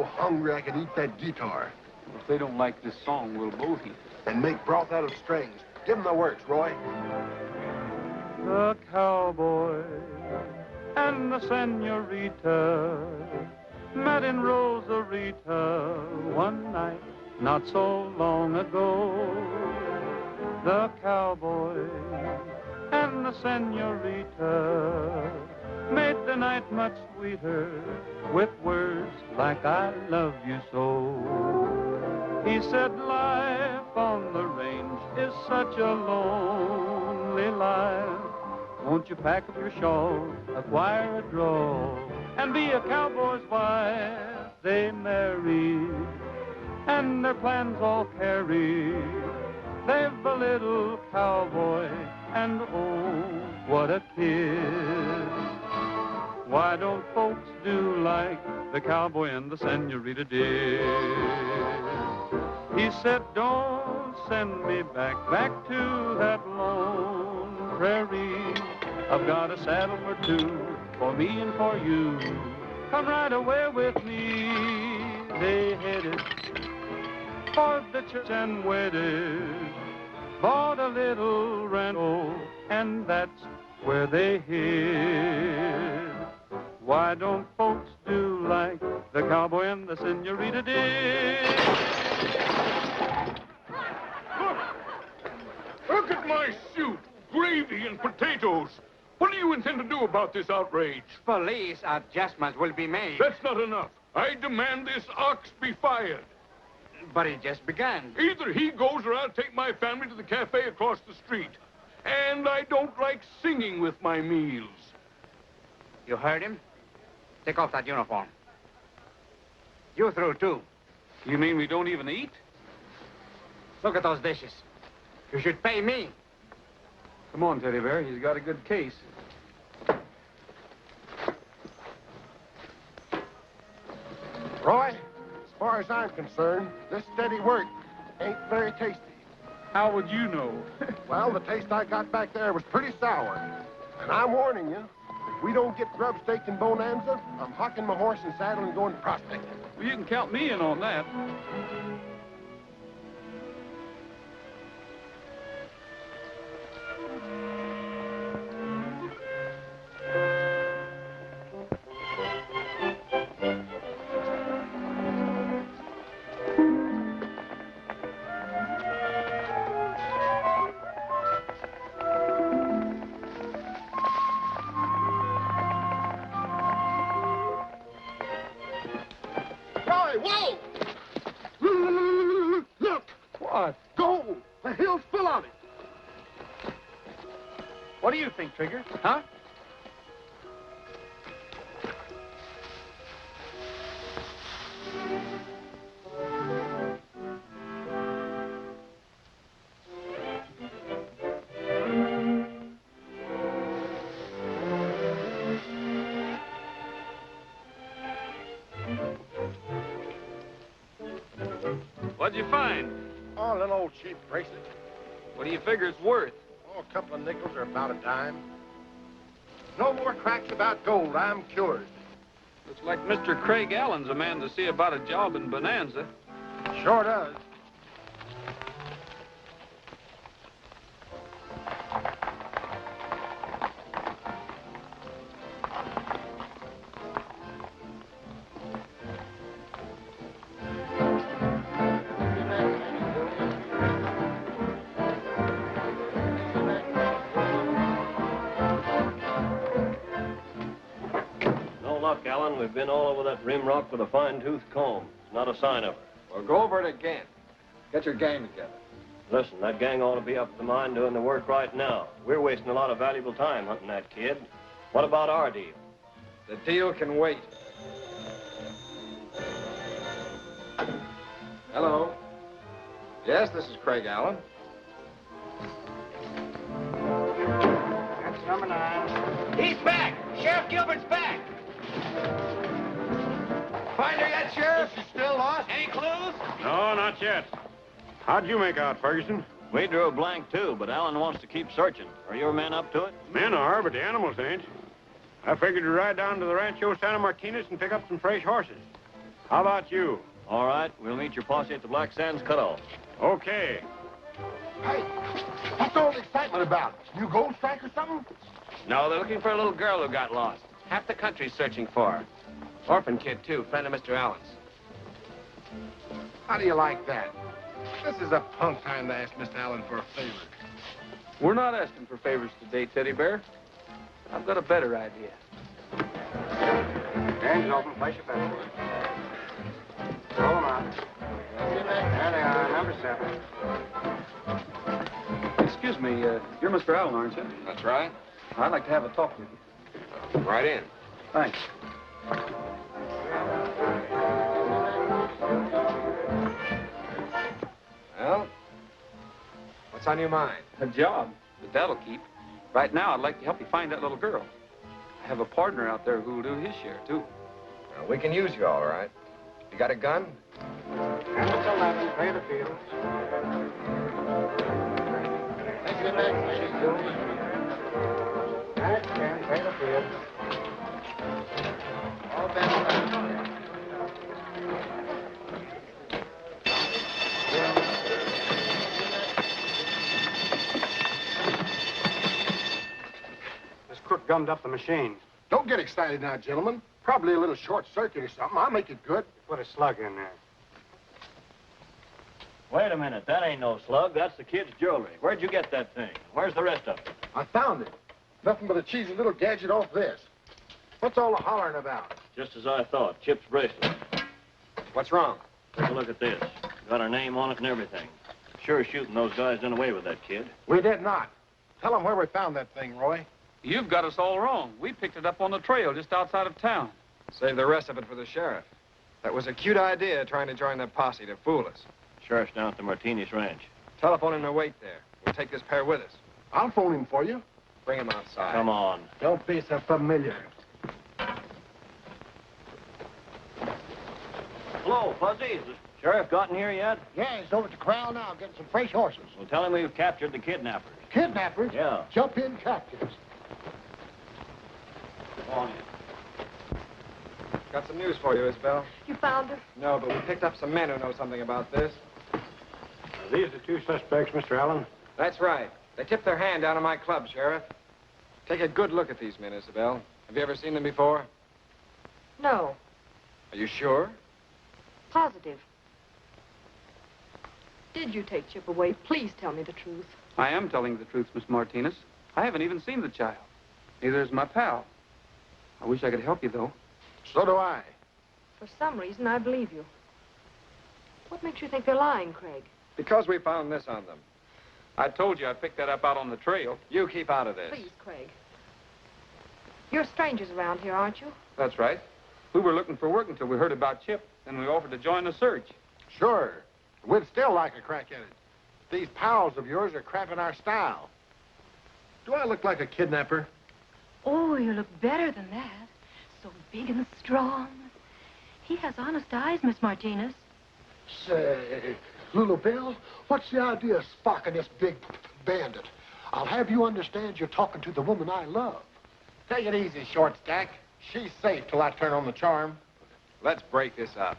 hungry I could eat that guitar. If they don't like this song, we'll both eat. And make broth out of strings. Give them the works, Roy. The cowboy and the senorita met in Rosarita one night not so long ago. The cowboy and the senorita made the night much sweeter with words like I love you so. He said life on the range is such a lonely life. Won't you pack up your shawl, acquire a draw, and be a cowboy's wife? They married, and their plans all carried. They've a little cowboy, and oh, what a kiss. Why don't folks do like the cowboy and the senorita did? He said, don't send me back to that lone prairie. I've got a saddle for two, for me and for you. Come right away with me. They headed for the church and wedded, bought a little rental, and that's where they hid. Why don't folks do like the cowboy and the senorita did? Look at my suit, gravy and potatoes. What do you intend to do about this outrage? Police adjustments will be made. That's not enough. I demand this ox be fired. But it just began. Either he goes or I'll take my family to the cafe across the street. And I don't like singing with my meals. You heard him? Take off that uniform. You through, too. You mean we don't even eat? Look at those dishes. You should pay me. Come on, Teddy Bear. He's got a good case. Roy, as far as I'm concerned, this steady work ain't very tasty. How would you know? Well, the taste I got back there was pretty sour. And I'm warning you, if we don't get grub steak in Bonanza, I'm hocking my horse and saddle and going prospecting. Well, you can count me in on that. Whoa! Look! What? Gold! The hill's full of it. What do you think, Trigger? Huh? What'd you find? Oh, a little old cheap bracelet. What do you figure it's worth? Oh, a couple of nickels or about a dime. No more cracks about gold. I'm cured. Looks like Mr. Craig Allen's a man to see about a job in Bonanza. Sure does. Allen, we've been all over that rim rock with a fine-tooth comb. Not a sign of her. Well, go over it again. Get your gang together. Listen, that gang ought to be up at the mine doing the work right now. We're wasting a lot of valuable time hunting that kid. What about our deal? The deal can wait. Hello. Yes, this is Craig Allen. That's number 9. He's back! Sheriff Gilbert's back! Find her yet, Sheriff? Is she still lost? Any clues? No, not yet. How'd you make out, Ferguson? We drew a blank, too, but Allen wants to keep searching. Are your men up to it? Men are, but the animals ain't. I figured to ride down to the Rancho Santa Martinez and pick up some fresh horses. How about you? All right, we'll meet your posse at the Black Sands cutoff. Okay. Hey, what's all the excitement about? New gold strike or something? No, they're looking for a little girl who got lost. Half the country's searching for her. Orphan kid, too, friend of Mr. Allen's. How do you like that? This is a punk time to ask Mr. Allen for a favor. We're not asking for favors today, Teddy Bear. I've got a better idea. Hands open, place your bets. Roll them out. There they are, number 7. Excuse me, you're Mr. Allen, aren't you? That's right. I'd like to have a talk with you. Right in. Thanks. Well, what's on your mind? A job, but that'll keep. Right now, I'd like to help you find that little girl. I have a partner out there who'll do his share, too. Well, we can use you, all right. You got a gun? And it's 11, play the field. Take it back, ladies. That's 10, play the field. All bets. This crook gummed up the machine. Don't get excited now, gentlemen. Probably a little short circuit or something. I'll make it good. Put a slug in there. Wait a minute, that ain't no slug. That's the kid's jewelry. Where'd you get that thing? Where's the rest of it? I found it. Nothing but a cheesy little gadget off this. What's all the hollering about? Just as I thought, Chip's bracelet. What's wrong? Take a look at this. Got our name on it and everything. Sure shooting those guys done away with that kid. We did not. Tell them where we found that thing, Roy. You've got us all wrong. We picked it up on the trail just outside of town. Save the rest of it for the sheriff. That was a cute idea, trying to join the posse to fool us. Sheriff's down at the Martinez Ranch. Telephone him to wait there. We'll take this pair with us. I'll phone him for you. Bring him outside. Come on. Don't be so familiar. Hello, Fuzzy. Is the sheriff gotten here yet? Yeah, he's over at the corral now getting some fresh horses. Well, tell him we've captured the kidnappers. Kidnappers? Yeah. Jump in captives. Come on in. Got some news for you, Isabel. You found her? No, but we picked up some men who know something about this. Are these the 2 suspects, Mr. Allen? That's right. They tipped their hand down at my club, Sheriff. Take a good look at these men, Isabel. Have you ever seen them before? No. Are you sure? Positive. Did you take Chip away? Please tell me the truth. I am telling the truth, Miss Martinez. I haven't even seen the child. Neither is my pal. I wish I could help you, though. So do I. For some reason, I believe you. What makes you think they're lying, Craig? Because we found this on them. I told you I picked that up out on the trail. You keep out of this. Please, Craig. You're strangers around here, aren't you? That's right. We were looking for work until we heard about Chip. Then we offered to join the search. Sure. We'd still like a crack at it. These pals of yours are cramping our style. Do I look like a kidnapper? Oh, you look better than that. So big and strong. He has honest eyes, Miss Martinez. Say, Little Bill, what's the idea of sparking this big bandit? I'll have you understand you're talking to the woman I love. Take it easy, Short Stack. She's safe till I turn on the charm. Let's break this up.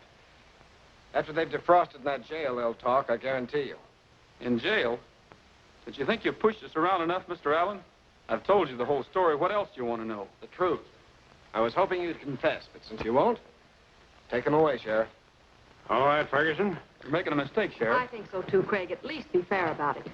After they've defrosted in that jail, they'll talk, I guarantee you. In jail? Did you think you pushed us around enough, Mr. Allen? I've told you the whole story. What else do you want to know? The truth. I was hoping you'd confess, but since you won't, take him away, Sheriff. All right, Ferguson. You're making a mistake, Sheriff. I think so, too, Craig. At least be fair about it.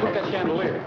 Look at that chandelier.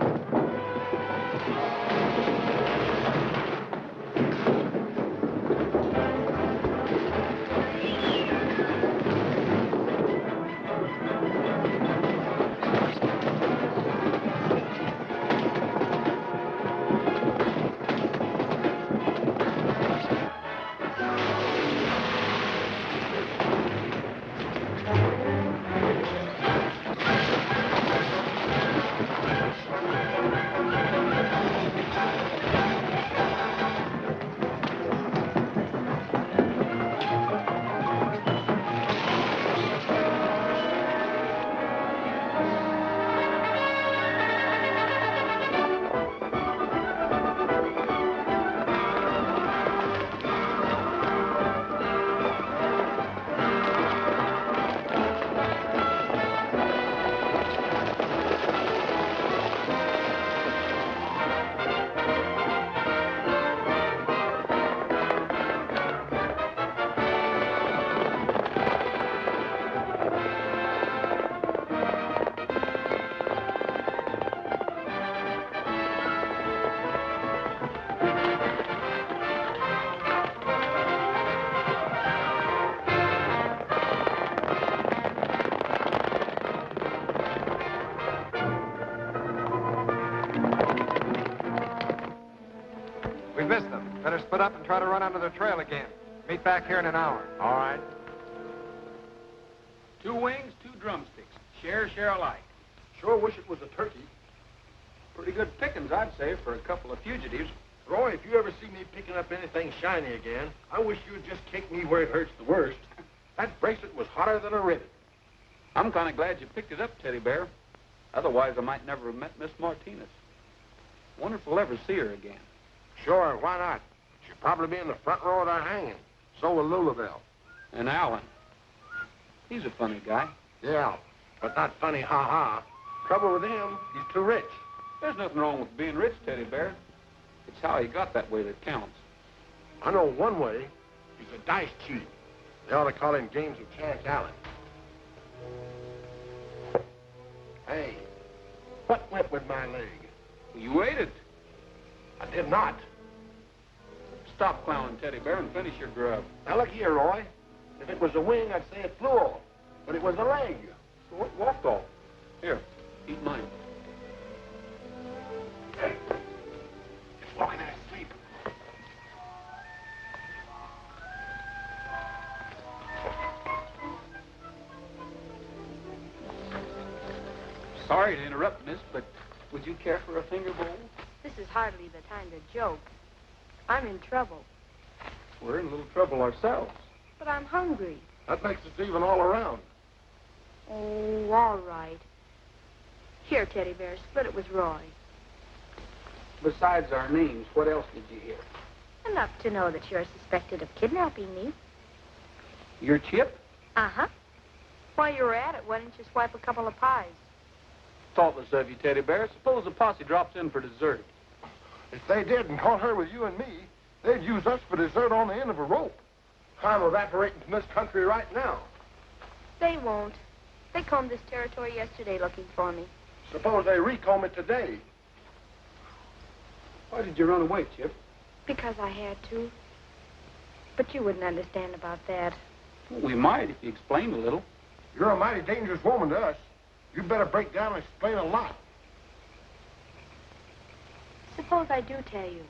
better split up and try to run under the trail again. Meet back here in an hour. All right. 2 wings, 2 drumsticks. Share alike. Sure wish it was a turkey. Pretty good pickings, I'd say, for a couple of fugitives. Roy, if you ever see me picking up anything shiny again, I wish you'd just kick me where it hurts the worst. That bracelet was hotter than a rivet. I'm kind of glad you picked it up, Teddy Bear. Otherwise, I might never have met Miss Martinez. Wonder if we'll ever see her again. Sure, why not? She'll probably be in the front row of our hanging. So will Louisville. And Alan. He's a funny guy. Yeah, but not funny, ha-ha. Trouble with him, he's too rich. There's nothing wrong with being rich, Teddy Bear. It's how he got that way that counts. I know one way. He's a dice chief. They ought to call him Games of Chance Allen. Hey, what went with my leg? You ate it. I did not. Stop clowning, Teddy Bear, and finish your grub. Now look here, Roy. If it was a wing, I'd say it flew off. But it was a leg. So it walked off. Here, eat mine. It's walking in its sleep. Sorry to interrupt, miss, but would you care for a finger bowl? This is hardly the time to joke. I'm in trouble, We're in a little trouble ourselves. but I'm hungry. That makes us even all around. Oh, all right. Here, Teddy Bear, split it with Roy. Besides our names, what else did you hear? Enough to know that you're suspected of kidnapping me. Your Chip? Uh-huh. While you were at it, why didn't you swipe a couple of pies? Thoughtless of you, Teddy Bear. Suppose the posse drops in for dessert. If they did and caught her with you and me, they'd use us for dessert on the end of a rope. I'm evaporating from this country right now. They won't. They combed this territory yesterday looking for me. Suppose they recomb it today. Why did you run away, Chip? Because I had to. But you wouldn't understand about that. We might if you explained a little. You're a mighty dangerous woman to us. You'd better break down and explain a lot. Suppose I do tell you.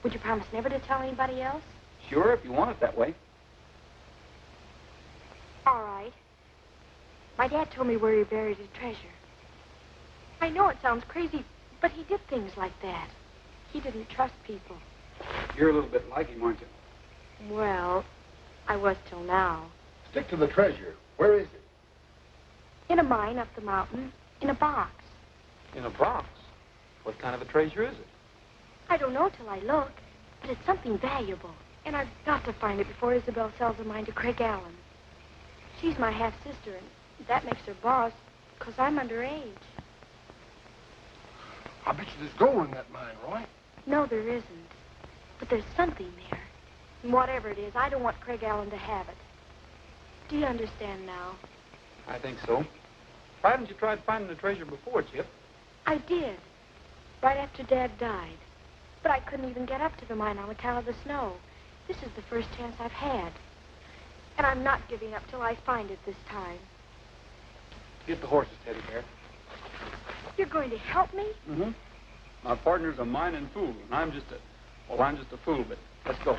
Would you promise never to tell anybody else? Sure, if you want it that way. All right. My dad told me where he buried his treasure. I know it sounds crazy, but he did things like that. He didn't trust people. You're a little bit like him, aren't you? Well, I was till now. Stick to the treasure. Where is it? In a mine up the mountain, in a box. In a box. What kind of a treasure is it? I don't know till I look, but it's something valuable. And I've got to find it before Isabel sells the mine to Craig Allen. She's my half-sister, and that makes her boss, because I'm underage. I bet you there's gold in that mine, Roy. No, there isn't. But there's something there. And whatever it is, I don't want Craig Allen to have it. Do you understand now? I think so. Why haven't you tried finding the treasure before, Chip? I did. Right after Dad died. But I couldn't even get up to the mine on account of the snow. This is the first chance I've had. And I'm not giving up till I find it this time. Get the horses, Teddy Bear. You're going to help me? Mm-hmm. My partner's a mining fool, and I'm just a fool, but let's go.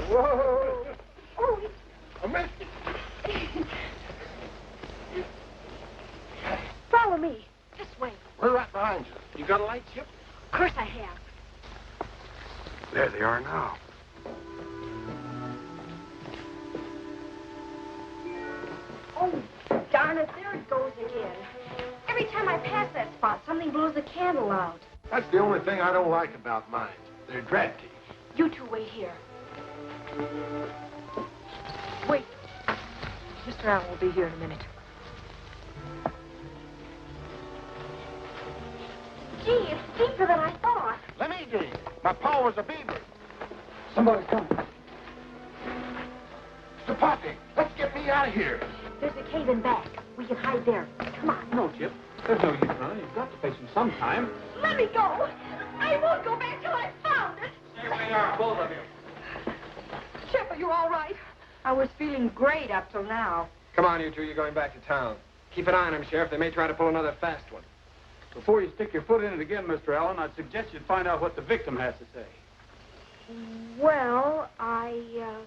Whoa! Oh, I missed it. Follow me. This way. We're right behind you. You got a light, Chip? Of course I have. There they are now. Oh, darn it. There it goes again. Every time I pass that spot, something blows the candle out. That's the only thing I don't like about mines. They're drafty. You two wait here. Wait. Mr. Allen will be here in a minute. Gee, it's deeper than I thought. Let me dig. My paw was a beaver. Somebody's coming. It's the posse. Let's get me out of here. There's a cave in back. We can hide there. Come on. No, Chip. There's no use running. You've got to face him sometime. Let me go. I won't go back till I've found it. Stay where you are, both of you. Chip, are you all right? I was feeling great up till now. Come on, you two. You're going back to town. Keep an eye on them, Sheriff. They may try to pull another fast one. Before you stick your foot in it again, Mr. Allen, I'd suggest you find out what the victim has to say. Well,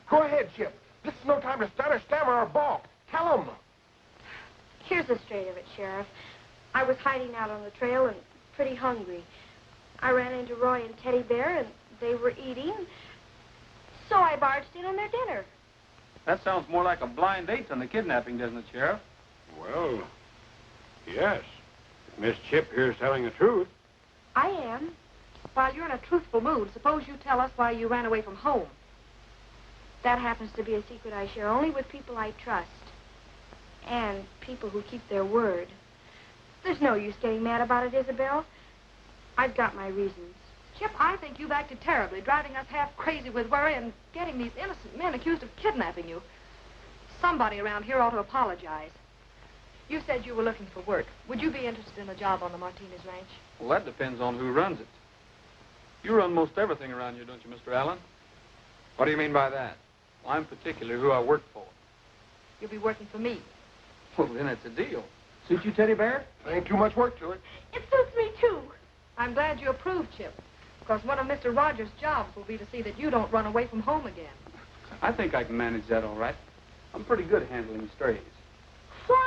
Go ahead, Chip. This is no time to stutter, stammer, or balk. Tell them. Here's the straight of it, Sheriff. I was hiding out on the trail and pretty hungry. I ran into Roy and Teddy Bear, and they were eating. So I barged in on their dinner. That sounds more like a blind date than the kidnapping, doesn't it, Sheriff? Well, yes. If Miss Chip here's telling the truth. I am. While you're in a truthful mood, suppose you tell us why you ran away from home. That happens to be a secret I share only with people I trust. And people who keep their word. There's no use getting mad about it, Isabel. I've got my reasons. Chip, I think you've acted terribly, driving us half crazy with worry and getting these innocent men accused of kidnapping you. Somebody around here ought to apologize. You said you were looking for work. Would you be interested in a job on the Martinez ranch? Well, that depends on who runs it. You run most everything around here, don't you, Mr. Allen? What do you mean by that? Well, I'm particular who I work for. You'll be working for me. Well, then it's a deal. Suit you, Teddy Bear? Ain't too much work to it. It suits me, too. I'm glad you approve, Chip, because one of Mr. Rogers' jobs will be to see that you don't run away from home again. I think I can manage that all right. I'm pretty good at handling strays. What?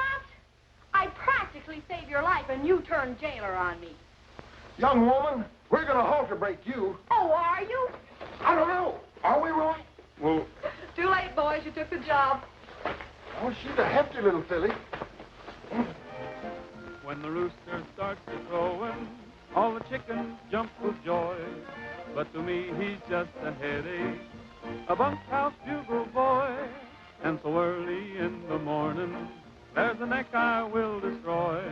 I practically saved your life, and you turned jailer on me. Young woman, we're going to halter break you. Oh, are you? I don't know. Are we, Roy? Well, Too late, boys. You took the job. Oh, she's a hefty little filly. When the rooster starts to crowing, all the chickens jump with joy. But to me, he's just a headache, a bunkhouse bugle boy. And so early in the morning, there's a neck I will destroy.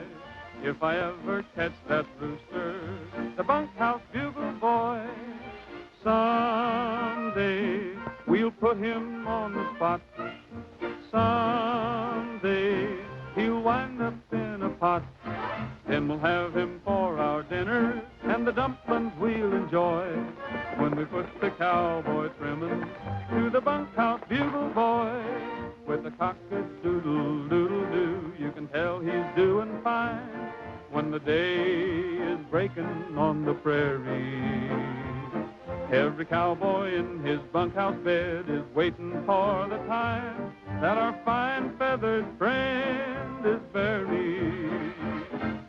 If I ever catch that rooster, the bunkhouse bugle boy. Someday, we'll put him on the spot. Someday, he'll wind up in a pot. Then we'll have him for our dinner, and the dumplings we'll enjoy. When we put the cowboy trimming to the bunkhouse bugle boy. With a cock-a-doodle-doodle-doo, you can tell he's doing fine. When the day is breaking on the prairie, every cowboy in his bunkhouse bed is waiting for the time that our fine feathered friend is buried.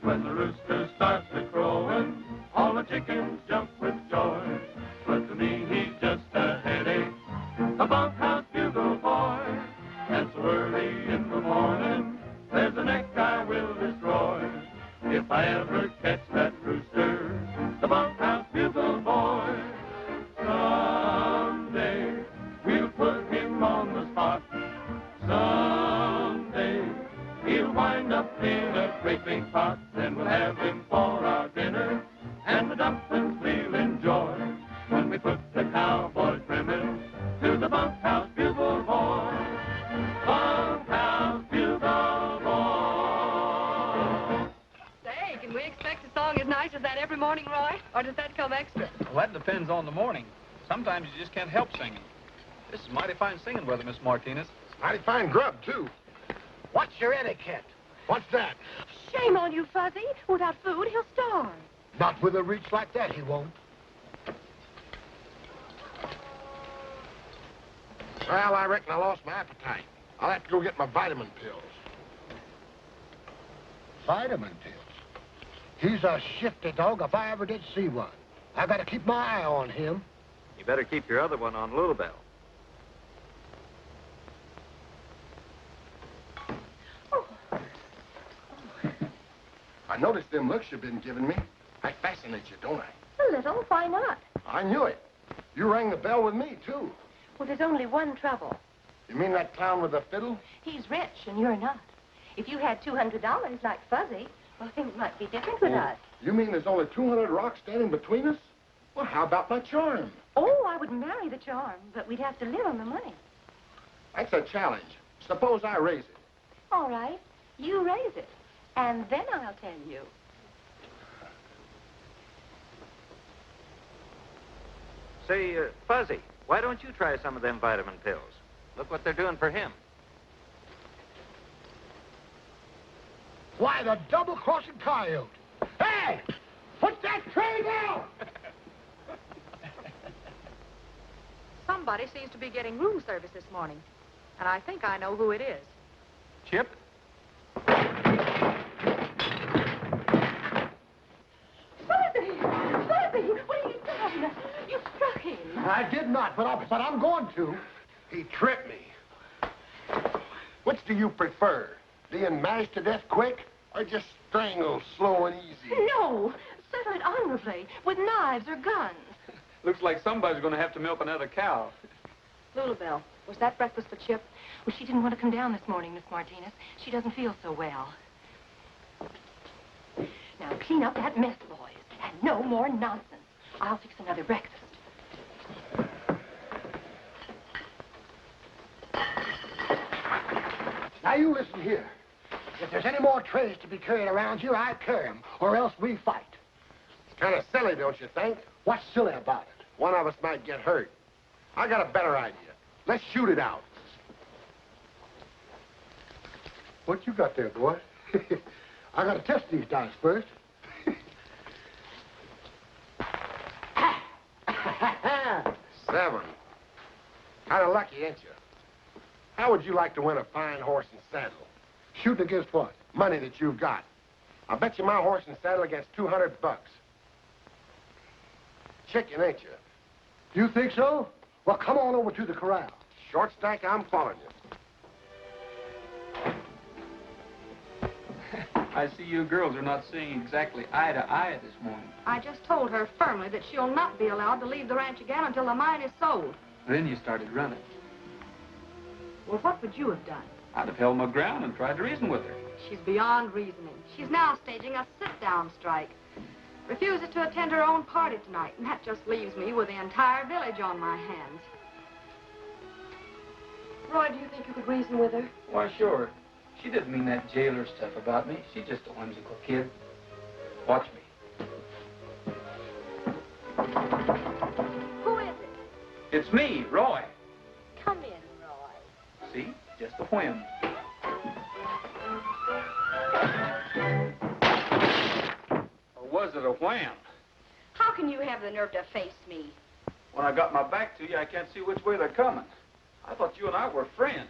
When the rooster starts to crowing, all the chickens jump with joy. But to me, he's just a headache, a bunkhouse bugle boy. And so early in the morning, there's a neck I will destroy. If I ever catch that rooster, the bunkhouse bugle boy. Someday, we'll put him on the spot. Someday, he'll wind up in a great big pot. Then we'll have him for our dinner, and the dumplings we'll enjoy. When we put the cowboy trimming to the bunkhouse bugle boy. Bunkhouse bugle boy. Say, can we expect a song as nice as that every morning, Roy? Or does that come extra? well, that depends on the morning. Sometimes you just can't help singing. This is mighty fine singing weather, Miss Martinez. Mighty fine grub, too. What's your etiquette? What's that? Shame on you, Fuzzy. Without food, he'll starve. Not with a reach like that, he won't. Well, I reckon I lost my appetite. I'll have to go get my vitamin pills. Vitamin pills? He's a shifty dog if I ever did see one. I gotta keep my eye on him. You better keep your other one on Little Bell. I noticed them looks you've been giving me. I fascinate you, don't I? A little. Why not? I knew it. You rang the bell with me, too. Well, there's only one trouble. You mean that clown with the fiddle? He's rich, and you're not. If you had $200 like Fuzzy, well, things might be different with us. You mean there's only 200 rocks standing between us? Well, how about my charm? Oh, I would marry the charm, but we'd have to live on the money. That's a challenge. Suppose I raise it. All right. You raise it. And then I'll tell you. Say, Fuzzy, why don't you try some of them vitamin pills? Look what they're doing for him. Why, the double-crossing coyote. Hey! Put that tray down! Somebody seems to be getting room service this morning. And I think I know who it is. Chip? Fuzzy! Fuzzy! What are you doing? You struck him. I did not, but I'm going to. He tripped me. Which do you prefer? Being mashed to death quick, or just strangled slow and easy? No! Settle it honorably, with knives or guns. Looks like somebody's going to have to milk another cow. Lulabelle, was that breakfast for Chip? Well, she didn't want to come down this morning, Miss Martinez. She doesn't feel so well. Now, clean up that mess, boys, and no more nonsense. I'll fix another breakfast. Now, you listen here. If there's any more trays to be carried around here, I carry them, or else we fight. It's kind of silly, don't you think? What's silly about it? One of us might get hurt. I got a better idea. Let's shoot it out. What you got there, boy? I gotta test these dice first. 7. Kind of lucky, ain't you? How would you like to win a fine horse and saddle? Shooting against what? Money that you've got. I'll bet you my horse and saddle against $200. Chicken, ain't you? You think so? Well, come on over to the corral. Short stack, I'm following you. I see you girls are not seeing exactly eye to eye this morning. I just told her firmly that she'll not be allowed to leave the ranch again until the mine is sold. Then you started running. Well, what would you have done? I'd have held my ground and tried to reason with her. She's beyond reasoning. She's now staging a sit-down strike. Refuses to attend her own party tonight, and that just leaves me with the entire village on my hands. Roy, do you think you could reason with her? Why, sure. She didn't mean that jailer stuff about me. She's just a whimsical kid. Watch me. Who is it? It's me, Roy. Come in, Roy. See? Just a whim. Or was it a wham? How can you have the nerve to face me? When I got my back to you, I can't see which way they're coming. I thought you and I were friends.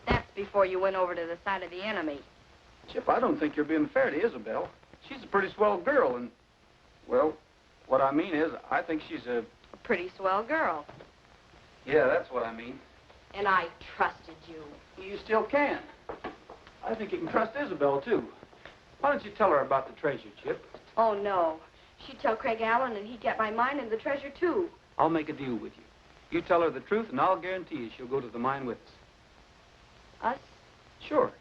That's before you went over to the side of the enemy. Chip, I don't think you're being fair to Isabel. She's a pretty swell girl, and, well, what I mean is, I think she's a pretty swell girl. Yeah, that's what I mean. And I trusted you. You still can. I think you can trust Isabel, too. Why don't you tell her about the treasure, Chip? Oh, no. She'd tell Craig Allen, and he'd get my mine and the treasure, too. I'll make a deal with you. You tell her the truth, and I'll guarantee you she'll go to the mine with us. Us? Sure.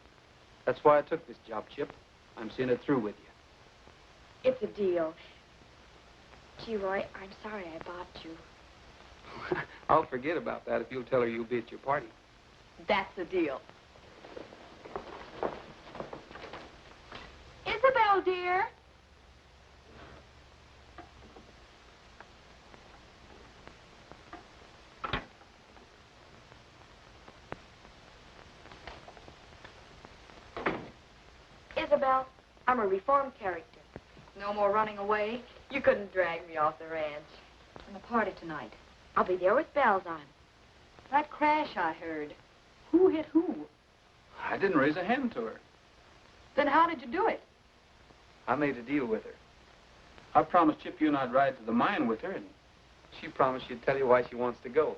That's why I took this job, Chip. I'm seeing it through with you. It's a deal. Gee, Roy, I'm sorry I bopped you. I'll forget about that if you'll tell her you'll be at your party. That's the deal. Isabel, dear. Isabel, I'm a reformed character. No more running away. You couldn't drag me off the ranch. And the party tonight. I'll be there with bells on. That crash I heard. Who hit who? I didn't raise a hand to her. Then how did you do it? I made a deal with her. I promised Chip you and I'd ride to the mine with her, and she promised she'd tell you why she wants to go.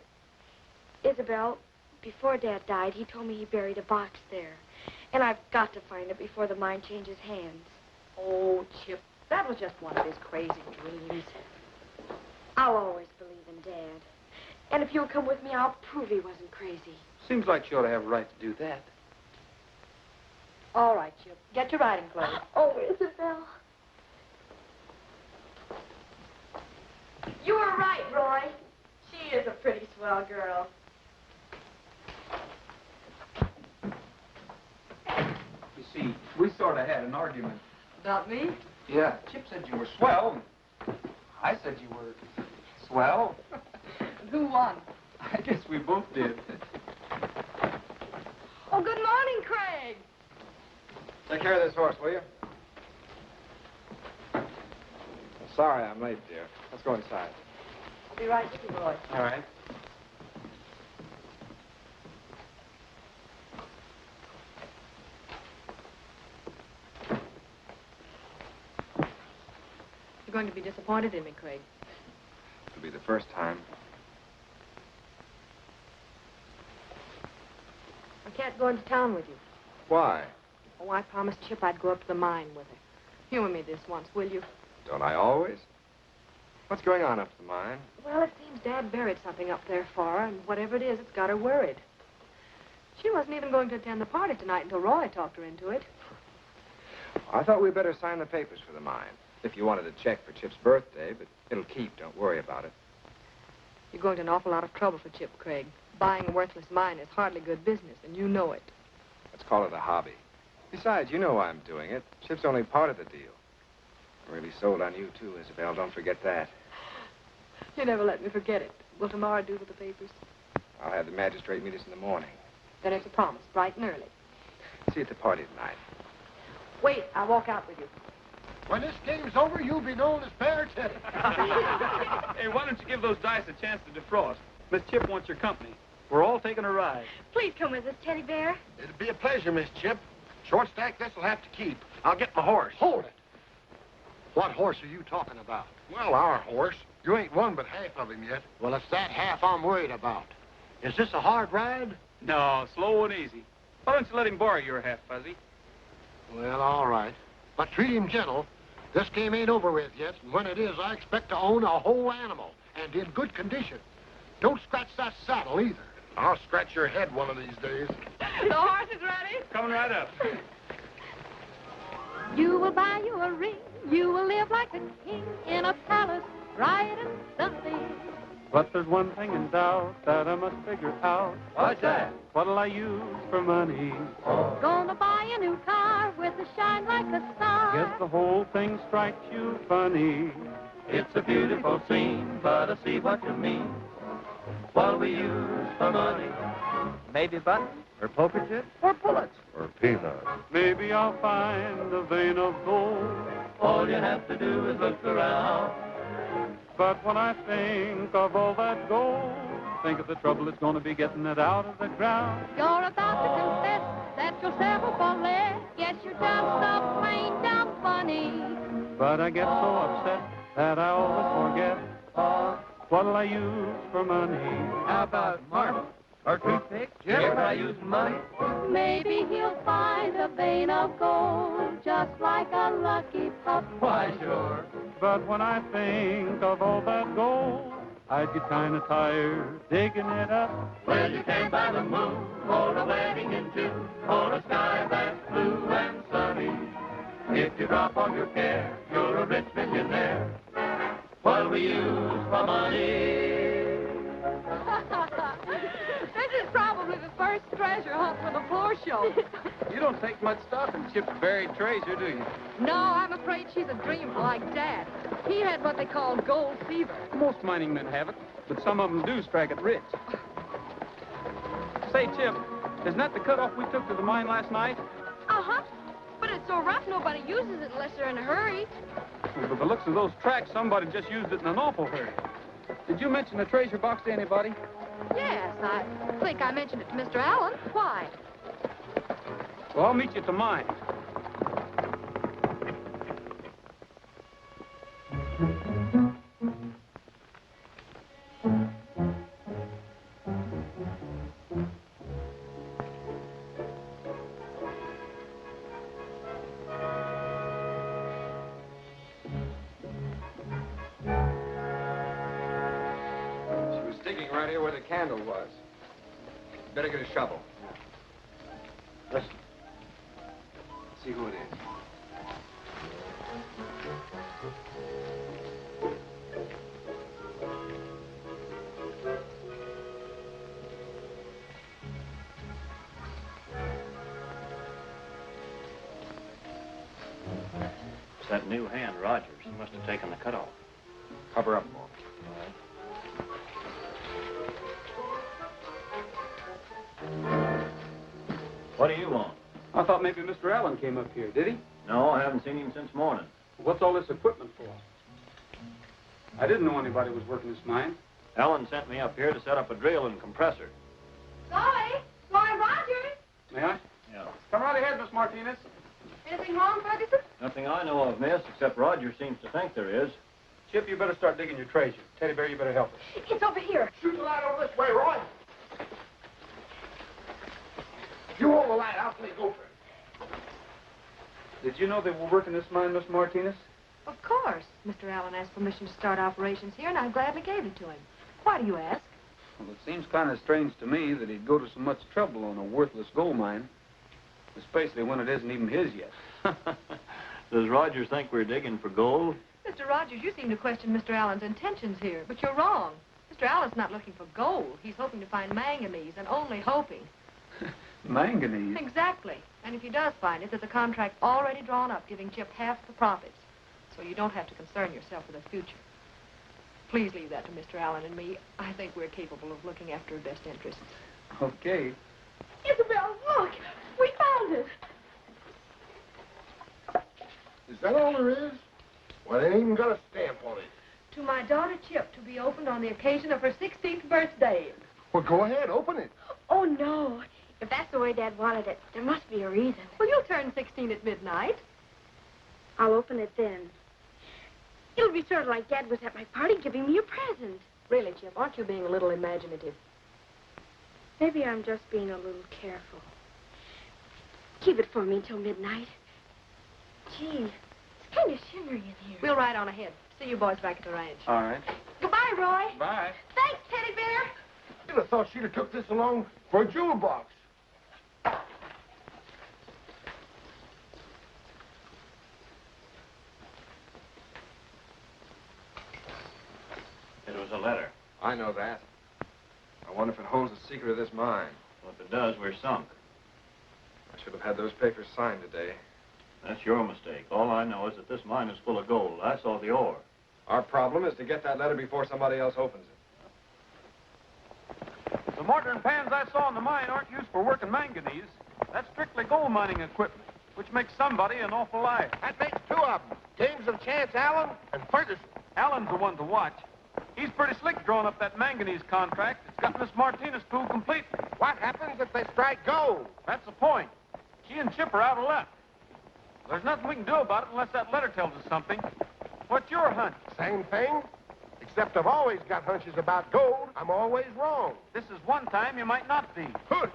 Isabel, before Dad died, he told me he buried a box there. And I've got to find it before the mine changes hands. Oh, Chip, that was just one of his crazy dreams. I'll always believe in Dad. And if you'll come with me, I'll prove he wasn't crazy. Seems like she ought to have a right to do that. All right, Chip. Get your riding clothes. Oh, Isabel. You were right, Roy. She is a pretty swell girl. You see, we sort of had an argument. About me? Yeah, Chip said you were swell. I said you were swell. And who won? I guess we both did. Oh, good morning, Craig. Take care of this horse, will you? Sorry I'm late, dear. Let's go inside. I'll be right with you, boy. All right. You're going to be disappointed in me, Craig. It'll be the first time. I can't go into town with you. Why? Oh, I promised Chip I'd go up to the mine with her. Humor me this once, will you? Don't I always? What's going on up at the mine? Well, it seems Dad buried something up there for her, and whatever it is, it's got her worried. She wasn't even going to attend the party tonight until Roy talked her into it. I thought we'd better sign the papers for the mine. If you wanted a check for Chip's birthday, but it'll keep. Don't worry about it. You're going to an awful lot of trouble for Chip, Craig. Buying a worthless mine is hardly good business, and you know it. Let's call it a hobby. Besides, you know why I'm doing it. Chip's only part of the deal. I'm really sold on you, too, Isabel. Don't forget that. You never let me forget it. Will tomorrow do with the papers? I'll have the magistrate meet us in the morning. Then it's a promise, bright and early. See you at the party tonight. Wait, I'll walk out with you. When this game's over, you'll be known as Bear Teddy. Hey, why don't you give those dice a chance to defrost? Miss Chip wants your company. We're all taking a ride. Please come with us, Teddy Bear. It'd be a pleasure, Miss Chip. Short stack, this'll have to keep. I'll get my horse. Hold it. What horse are you talking about? Well, our horse. You ain't won but half of him yet. Well, it's that half I'm worried about. Is this a hard ride? No, slow and easy. Why don't you let him borrow your half, Fuzzy? Well, all right. But treat him gentle. This game ain't over with yet, and when it is, I expect to own a whole animal, and in good condition. Don't scratch that saddle, either. I'll scratch your head one of these days. The horse is ready. Coming right up. You will buy you a ring. You will live like a king in a palace, bright and sunny. But there's one thing in doubt that I must figure out. What's that? What'll I use for money? Gonna buy a new car with a shine like a star. Guess the whole thing strikes you funny. It's a beautiful scene, but I see what you mean. What'll we use for money? Maybe buttons, or poker chips, or bullets, Or peanuts. Maybe I'll find a vein of gold. all you have to do is look around. But when I think of all that gold, think of the trouble it's going to be getting it out of the ground. You're about to confess that you'll settle for less. Guess you're just a plain dumb funny. But I get so upset that I always forget. What'll I use for money? How about marble, or toothpick? If I use money, Maybe he'll find a vein of gold, just like a lucky pup. why sure. But when I think of all that gold, I'd get kind of tired digging it up. Well, you can buy the moon, or a wedding in June, or a sky that's blue and sunny. If you drop all your care, you're a rich millionaire. What'll we use for money? This is probably the first treasure hunt for the floor show. You don't take much stock in Chip's buried treasure, do you? No, I'm afraid she's a dreamer like Dad. He had what they call gold fever. Most mining men have it, but some of them do strike it rich. Say, Chip, isn't that the cutoff we took to the mine last night? Uh-huh. But it's so rough, nobody uses it unless they're in a hurry. Well, by the looks of those tracks, somebody just used it in an awful hurry. Did you mention the treasure box to anybody? Yes, I think I mentioned it to Mr. Allen. Why? Well, I'll meet you at the mine. She was digging right here where the candle was. Better get a shovel. Listen. See who it is. It's that new hand, Rogers. He must have taken the cutoff. Cover up for him. What do you want? I thought maybe Mr. Allen came up here. Did he? No, I haven't seen him since morning. What's all this equipment for? I didn't know anybody was working this mine. Allen sent me up here to set up a drill and compressor. Zoe! Zoe Rogers! May I? Yeah. Come right ahead, Miss Martinez. Anything wrong, Ferguson? Nothing I know of, miss, except Rogers seems to think there is. Chip, you better start digging your treasure. Teddy Bear, you better help us. It's over here. Shoot the light over this way, Roy. If you hold the light, I'll take over. Did you know they were working this mine, Miss Martinez? Of course. Mr. Allen asked permission to start operations here, and I gladly gave it to him. Why do you ask? Well, it seems kind of strange to me that he'd go to so much trouble on a worthless gold mine, especially when it isn't even his yet. Does Rogers think we're digging for gold? Mr. Rogers, you seem to question Mr. Allen's intentions here, but you're wrong. Mr. Allen's not looking for gold. He's hoping to find manganese, and only hoping. Manganese? Exactly. And if he does find it, there's a contract already drawn up giving Chip half the profits. So you don't have to concern yourself with the future. Please leave that to Mr. Allen and me. I think we're capable of looking after her best interests. Okay. Isabel, look! We found it! Is that all there is? Well, it ain't even got a stamp on it. To my daughter Chip, to be opened on the occasion of her 16th birthday. Well, go ahead, open it. Oh, no. If that's the way Dad wanted it, there must be a reason. Well, you'll turn 16 at midnight. I'll open it then. It'll be sort of like Dad was at my party giving me a present. Really, Chip, aren't you being a little imaginative? Maybe I'm just being a little careful. Keep it for me until midnight. Gee, it's kind of shivery in here. We'll ride on ahead. See you boys back at the ranch. All right. Goodbye, Roy. Bye. Thanks, Teddy Bear. You'd have thought she'd have took this along for a jewel box. It was a letter. I know that. I wonder if it holds the secret of this mine. Well, if it does, we're sunk. I should have had those papers signed today. That's your mistake. All I know is that this mine is full of gold. I saw the ore. Our problem is to get that letter before somebody else opens it. The mortar and pans I saw in the mine aren't used for working manganese. That's strictly gold mining equipment, which makes somebody an awful liar. That makes two of them. James of Chance Allen and Ferguson. Allen's the one to watch. He's pretty slick drawing up that manganese contract. It's got Miss Martinez fooled completely. What happens if they strike gold? That's the point. She and Chip are out of luck. There's nothing we can do about it unless that letter tells us something. What's your hunch? Same thing. Except I've always got hunches about gold. I'm always wrong. This is one time you might not be. Push.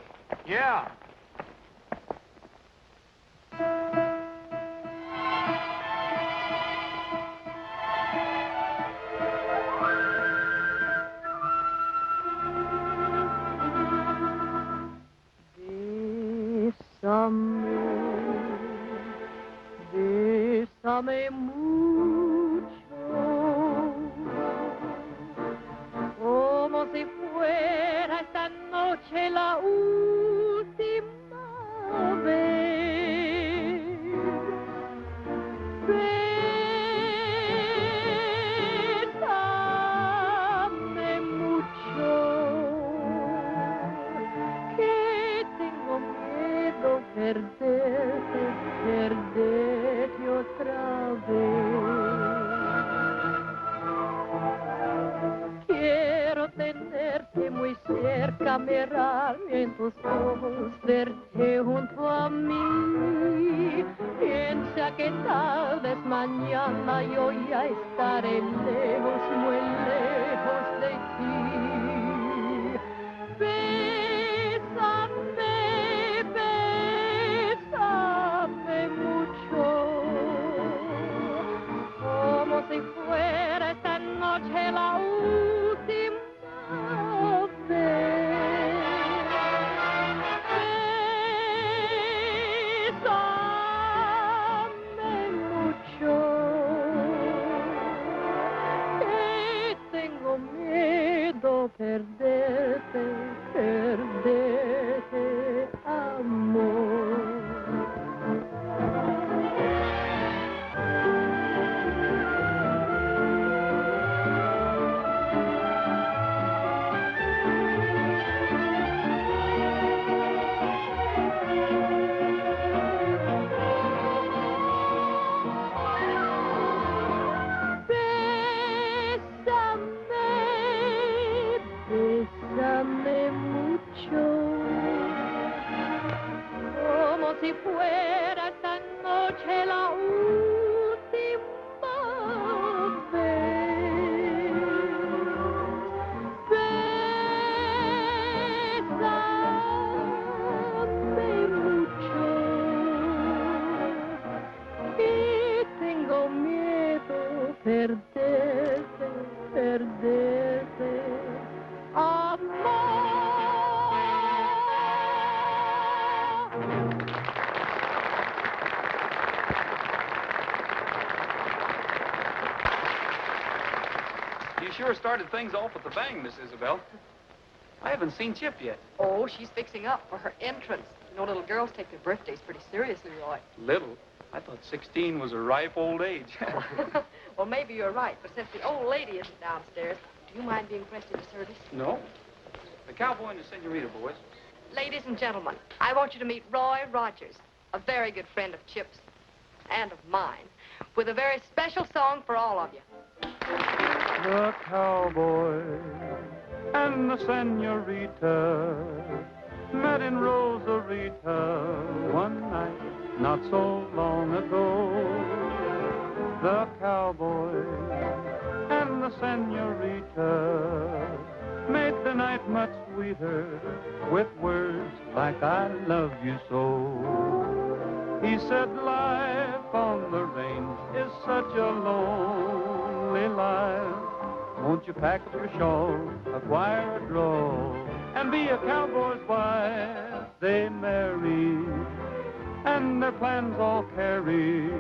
Yeah. Bésame mucho, como si fuera esta noche la última vez. Bésame mucho, que tengo miedo perderte otra vez. Quiero tenerte muy cerca, mirarme en tus ojos, verte junto a mí. Piensa que tal vez mañana yo ya estaré lejos, muy lejos de ti. Bésame mucho, como si fuera esta noche la última vez. Bésame mucho, que tengo miedo perderte, amor. We sure started things off with a bang, Miss Isabel. I haven't seen Chip yet. Oh, she's fixing up for her entrance. You know, little girls take their birthdays pretty seriously, Roy. Little? I thought 16 was a ripe old age. Well, maybe you're right, but since the old lady isn't downstairs, do you mind being pressed into service? No. The Cowboy and the Senorita, boys. Ladies and gentlemen, I want you to meet Roy Rogers, a very good friend of Chip's and of mine, with a very special song for all of you. The Cowboy and the Senorita met in Rosarita one night not so long ago. The Cowboy and the Senorita made the night much sweeter with words like I love you so. He said life on the range is such a lonely life. Won't you pack up your shawl, acquire a drawl, and be a cowboy's wife? They marry, and their plans all carry.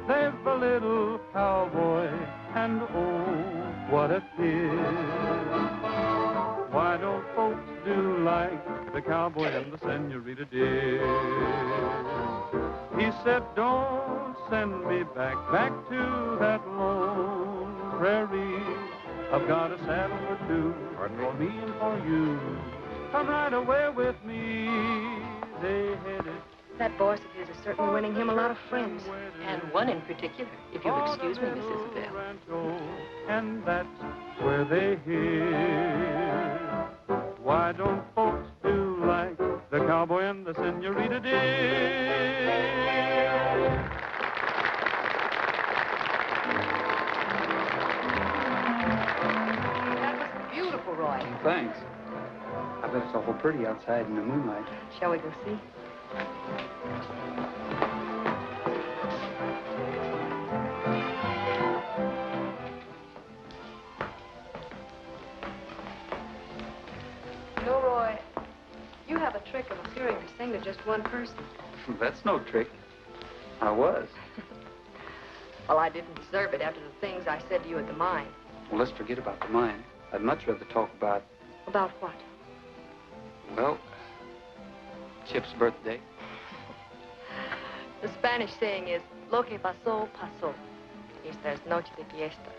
They've a little cowboy, and oh, what a kid. Why don't folks do like the cowboy and the senorita did? He said, don't send me back to that lone prairie. I've got a saddle or two for me and for you. Come right away with me. They headed. That voice of his is certainly winning him a lot of friends. And one in particular, if you'll excuse me, Miss Isabel. And that's where they hid. Why don't folks do like the cowboy and the senorita did? That was beautiful, Roy. Thanks. I bet it's awful pretty outside in the moonlight. Shall we go see? You know, Roy, you have a trick of appearing to sing to just one person. That's no trick. I was. Well, I didn't deserve it after the things I said to you at the mine. Well, let's forget about the mine. I'd much rather talk about... About what? Well, Chip's birthday. The Spanish saying is, lo que pasó, pasó. Means there's noche de fiesta.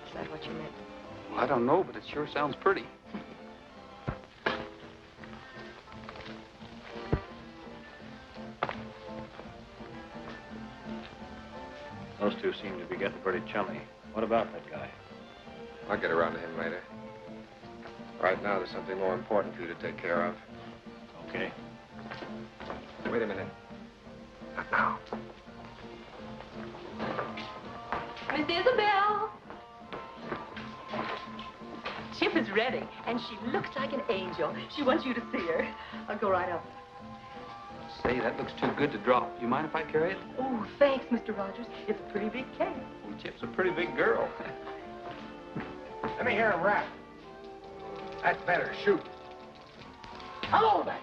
Is that what you meant? Well, I don't know, but it sure sounds pretty. Those two seem to be getting pretty chummy. What about that guy? I'll get around to him later. Right now, there's something more important for you to take care of. Okay. Wait a minute. Not now. Miss Isabel! Chip is ready, and she looks like an angel. She wants you to see her. I'll go right up. Say, that looks too good to drop. You mind if I carry it? Oh, thanks, Mr. Rogers. It's a pretty big cake. Well, Chip's a pretty big girl. Let me hear him rap. That's better. Shoot. Hello there.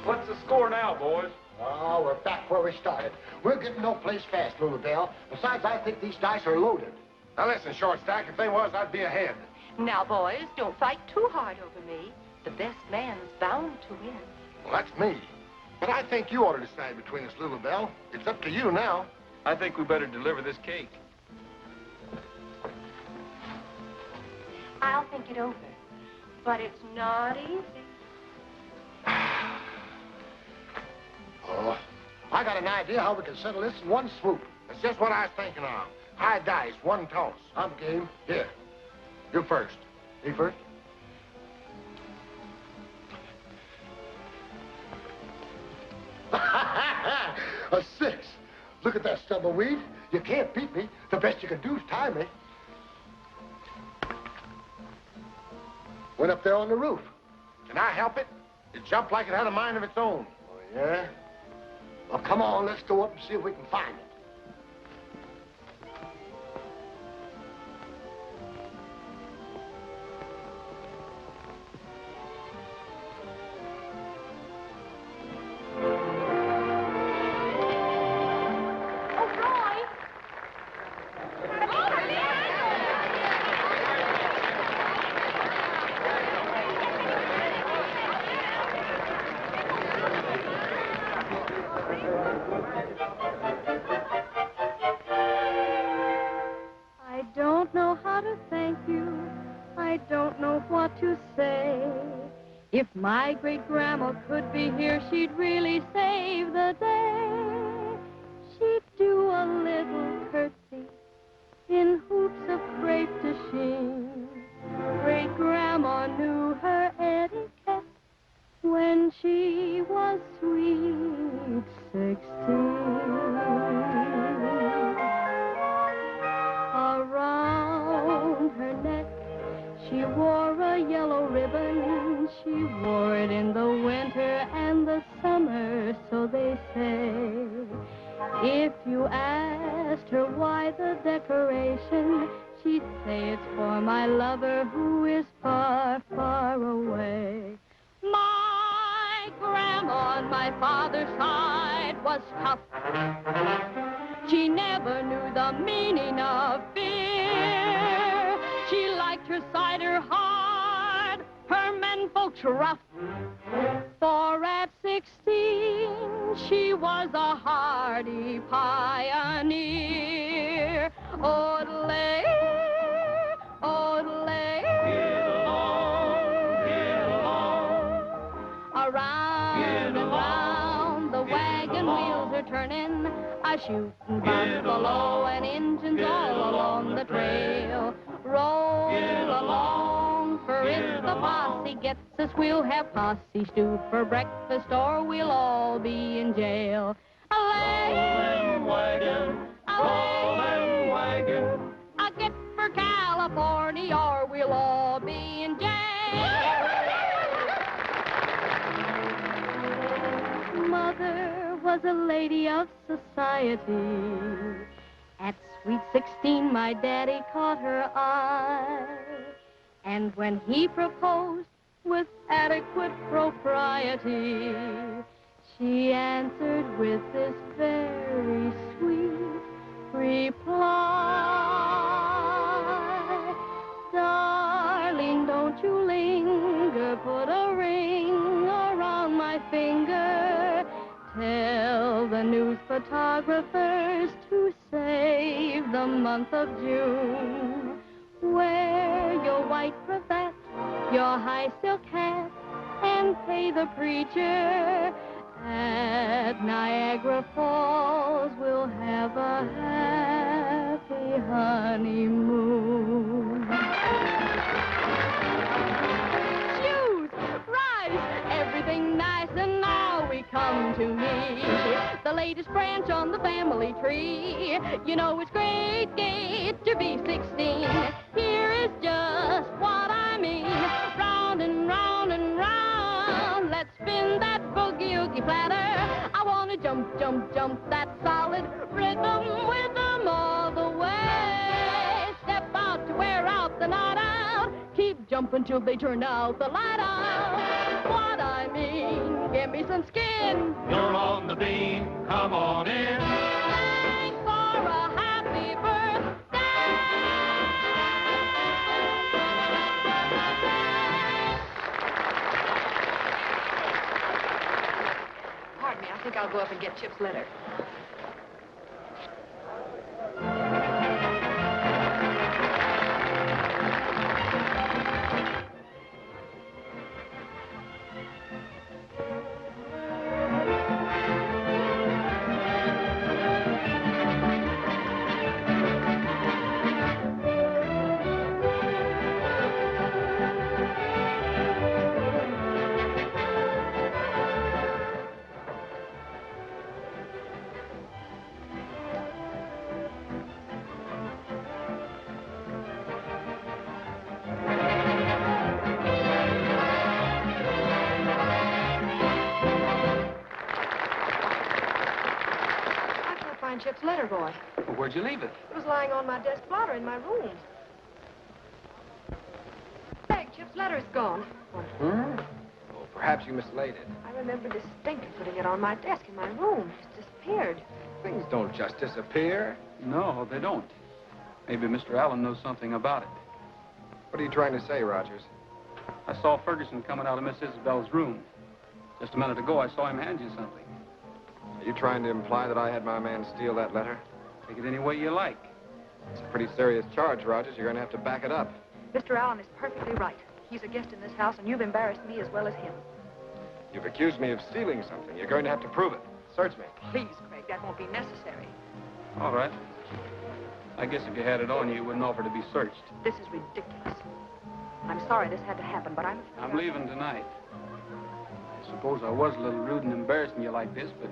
What's the score now, boys? Oh, we're back where we started. We're getting no place fast, Little Bell. Besides, I think these dice are loaded. Now listen, Short Stack, if they was, I'd be ahead. Now, boys, don't fight too hard over me. The best man's bound to win. Well, that's me. But I think you ought to decide between us, Little Bell. It's up to you now. I think we better deliver this cake. I'll think it over. But it's not easy. Oh, I got an idea how we can settle this in one swoop. That's just what I was thinking of. High dice, one toss. I'm game. Here. You first. Me first? A 6. Look at that stub of weed. You can't beat me. The best you can do is tie me. Went up there on the roof. Can I help it? It jumped like it had a mind of its own. Oh, yeah? Well, come on, let's go up and see if we can find it. My great-grandma could be here, she'd really save the day. She'd do a little curtsy in hoops of crepe de chine. Great-grandma knew her etiquette when she was sweet 16. Around her neck she wore a yellow ribbon. She wore it in the winter and the summer, so they say. If you asked her why the decoration, she'd say it's for my lover who is far, far away. My grandma on my father's side was tough. She never knew the meaning of fear. She liked her cider hard, her menfolks rough. For at 16, she was a hardy pioneer. Odelay, odelay. Get along. Around and round, the wagon wheels are turning. A shooting buffalo and engines all along the trail. Roll along, for if the posse gets us, we'll have posse stew for breakfast, or we'll all be in jail. Away, wagon, away, wagon. A get for California, or we'll all be in jail. Mother was a lady of society. At sweet 16, my daddy caught her eye. And when he proposed with adequate propriety, she answered with this very sweet reply. Darling, don't you linger, put a ring around my finger. Tell the news photographers to save the month of June. Wear your white cravat, your high silk hat, and pay the preacher. At Niagara Falls, we'll have a happy honeymoon. Shoes, rice, everything nice, and now we come to me, the latest branch on the family tree. You know it's great to be 16. Here is just what I mean. Round and round and round, let's spin that boogie-oogie platter. I want to jump, jump, jump that solid rhythm with them all the way. Step out to wear out the night out. Keep jumping till they turn out the light out. What I mean, give me some skin. You're on the beam, come on in. Thanks for a happy birthday. Pardon me, I think I'll go up and get Chip's letter. Chip's letter, Roy. Well, where'd you leave it? It was lying on my desk blotter in my room. Hey, Chip's letter's gone. Oh, perhaps you mislaid it. I remember distinctly putting it on my desk in my room. It's disappeared. Things don't just disappear. No, they don't. Maybe Mr. Allen knows something about it. What are you trying to say, Rogers? I saw Ferguson coming out of Miss Isabel's room. Just a minute ago, I saw him hand you something. Are you trying to imply that I had my man steal that letter? Take it any way you like. It's a pretty serious charge, Rogers. You're going to have to back it up. Mr. Allen is perfectly right. He's a guest in this house, and you've embarrassed me as well as him. You've accused me of stealing something. You're going to have to prove it. Search me. Please, Craig, that won't be necessary. All right. I guess if you had it on you, you wouldn't offer to be searched. This is ridiculous. I'm sorry this had to happen, but I'm leaving tonight. I suppose I was a little rude and embarrassing you like this, but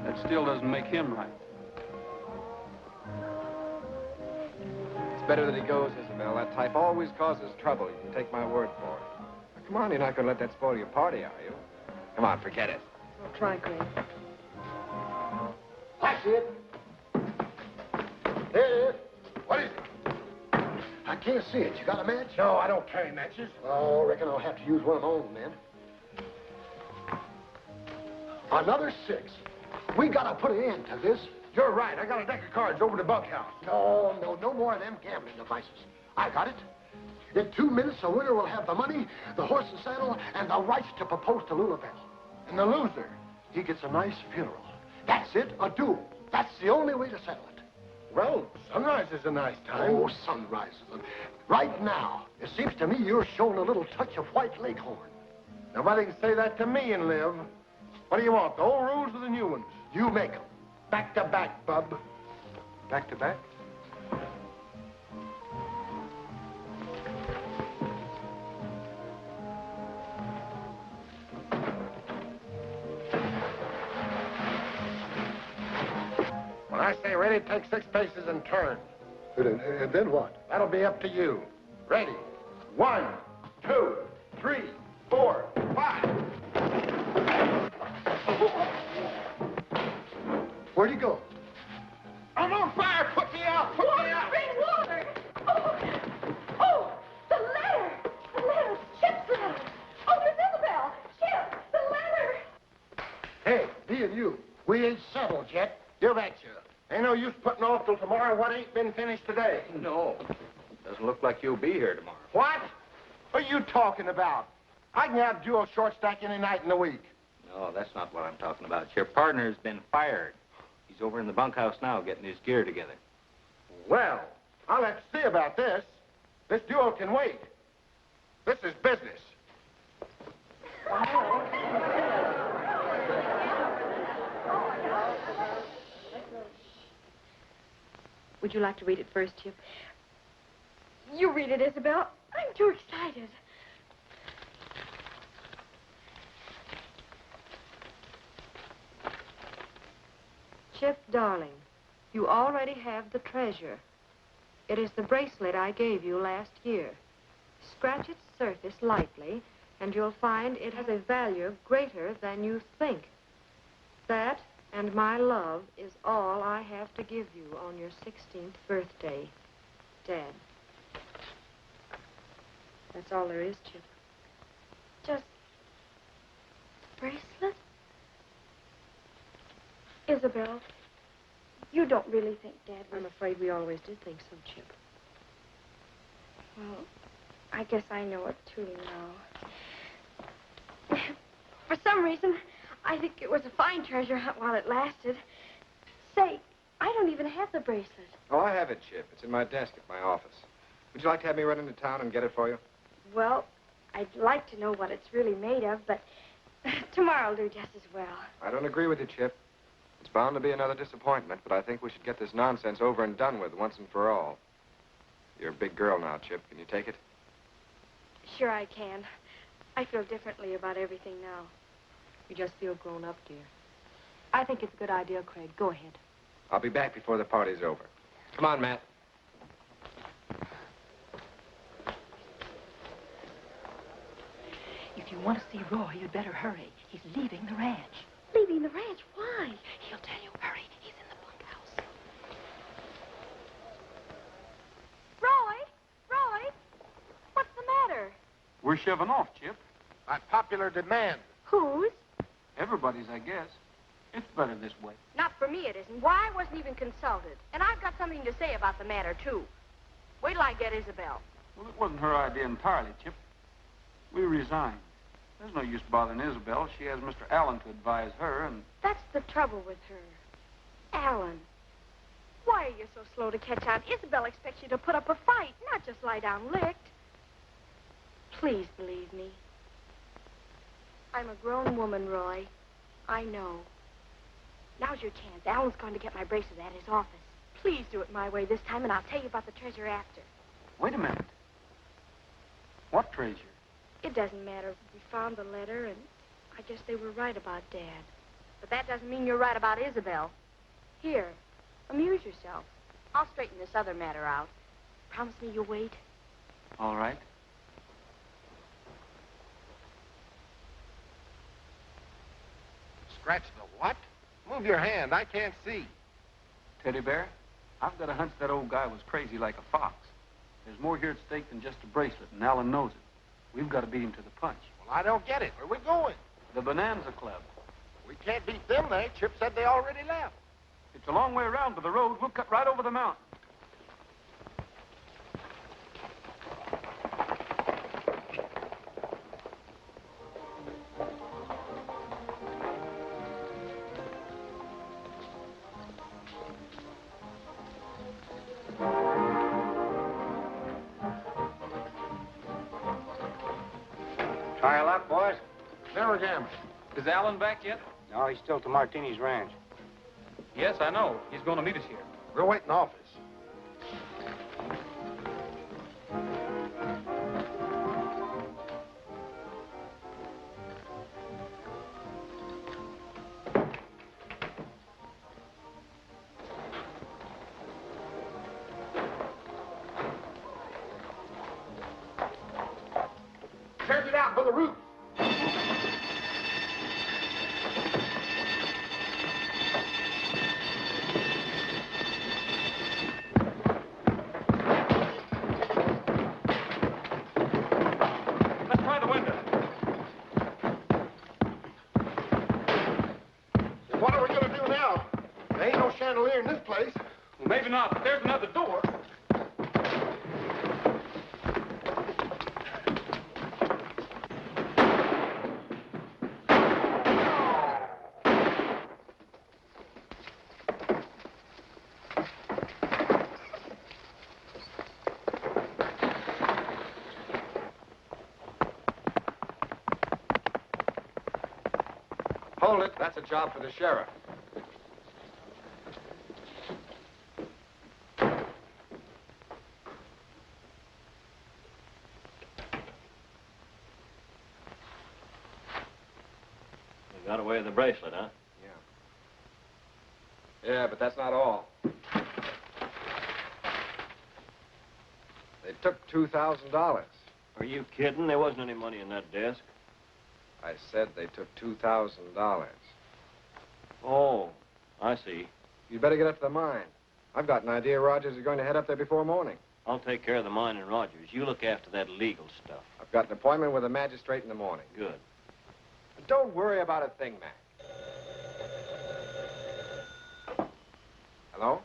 that still doesn't make him right. It's better that he goes, Isabel. That type always causes trouble. You can take my word for it. Now, come on, you're not going to let that spoil your party, are you? Come on, forget it. I'll try, Craig. That's it. There it is. What is it? I can't see it. You got a match? No, I don't carry matches. Oh, I reckon I'll have to use one of my own, then. Another 6. We gotta put an end to this. You're right. I got a deck of cards over the bunkhouse. No more of them gambling devices. I got it. In 2 minutes, the winner will have the money, the horse and saddle, and the rights to propose to Lula Bell. And the loser? He gets a nice funeral. That's it, a duel. That's the only way to settle it. Well, sunrise is a nice time. Oh, sunrise. Right now, it seems to me you're showing a little touch of white leghorn. Nobody can say that to me and live. What do you want, the old rules or the new ones? You make them. Back to back, bub. Back to back? When I say ready, take 6 paces and turn. And then what? That'll be up to you. Ready. 1, 2, 3, 4, 5. Where'd he go? I'm on fire! Put me out! Put me out! Bring water! Oh, the letter! The letter! Chip's letter! Oh, Miss Isabel! Chip! The letter! Hey, me and you, we ain't settled yet. You betcha. Ain't no use putting off till tomorrow what ain't been finished today. No. Doesn't look like you'll be here tomorrow. What? What are you talking about? I can have dual short stack any night in the week. No, that's not what I'm talking about. Your partner's been fired. He's over in the bunkhouse now getting his gear together. Well, I'll have to see about this. This duel can wait. This is business. Would you like to read it first, Chip? You read it, Isabel. I'm too excited. Chip, darling, you already have the treasure. It is the bracelet I gave you last year. Scratch its surface lightly, and you'll find it has a value greater than you think. That and my love is all I have to give you on your 16th birthday, Dad. That's all there is, Chip. Just bracelet? Isabel, you don't really think Dad was... I'm afraid we always did think so, Chip. Well, I guess I know it too now. For some reason, I think it was a fine treasure hunt while it lasted. Say, I don't even have the bracelet. Oh, I have it, Chip. It's in my desk at my office. Would you like to have me run into town and get it for you? Well, I'd like to know what it's really made of, but tomorrow'll do just as well. I don't agree with you, Chip. It's bound to be another disappointment, but I think we should get this nonsense over and done with once and for all. You're a big girl now, Chip. Can you take it? Sure I can. I feel differently about everything now. You just feel grown up, dear. I think it's a good idea, Craig. Go ahead. I'll be back before the party's over. Come on, Matt. If you want to see Roy, you'd better hurry. He's leaving the ranch. Leaving the ranch? Why? He'll tell you. Hurry. He's in the bunkhouse. Roy! What's the matter? We're shoving off, Chip. By popular demand. Whose? Everybody's, I guess. It's better this way. Not for me, it isn't. Why, I wasn't even consulted. And I've got something to say about the matter, too. Wait till I get Isabel. Well, it wasn't her idea entirely, Chip. We resigned. There's no use bothering Isabel. She has Mr. Allen to advise her, and... That's the trouble with her. Alan. Why are you so slow to catch on? Isabel expects you to put up a fight, not just lie down licked. Please believe me. I'm a grown woman, Roy. I know. Now's your chance. Alan's going to get my bracelet at his office. Please do it my way this time, and I'll tell you about the treasure after. Wait a minute. What treasure? It doesn't matter. We found the letter, and I guess they were right about Dad. But that doesn't mean you're right about Isabel. Here, amuse yourself. I'll straighten this other matter out. Promise me you'll wait. All right. Scratch the what? Move your hand. I can't see. Teddy Bear, I've got a hunch that old guy was crazy like a fox. There's more here at stake than just a bracelet, and Alan knows it. We've got to beat him to the punch. Well, I don't get it. Where are we going? The Bonanza Club. We can't beat them there. Chip said they already left. It's a long way around to the road. We'll cut right over the mountain. Try your luck, boys. Never again. Is Alan back yet? No, he's still to Martini's ranch. Yes, I know. He's going to meet us here. We'll wait in the office. Check it out for the roof. Let's try the window. What are we going to do now? There ain't no chandelier in this place. Well, maybe not, but there's another door. Hold it. That's a job for the sheriff. You got away with the bracelet, huh? Yeah, but that's not all. They took $2,000. Are you kidding? There wasn't any money in that desk. I said they took $2,000. Oh, I see. You'd better get up to the mine. I've got an idea Rogers is going to head up there before morning. I'll take care of the mine and Rogers. You look after that legal stuff. I've got an appointment with a magistrate in the morning. Good. But don't worry about a thing, Mac. Hello?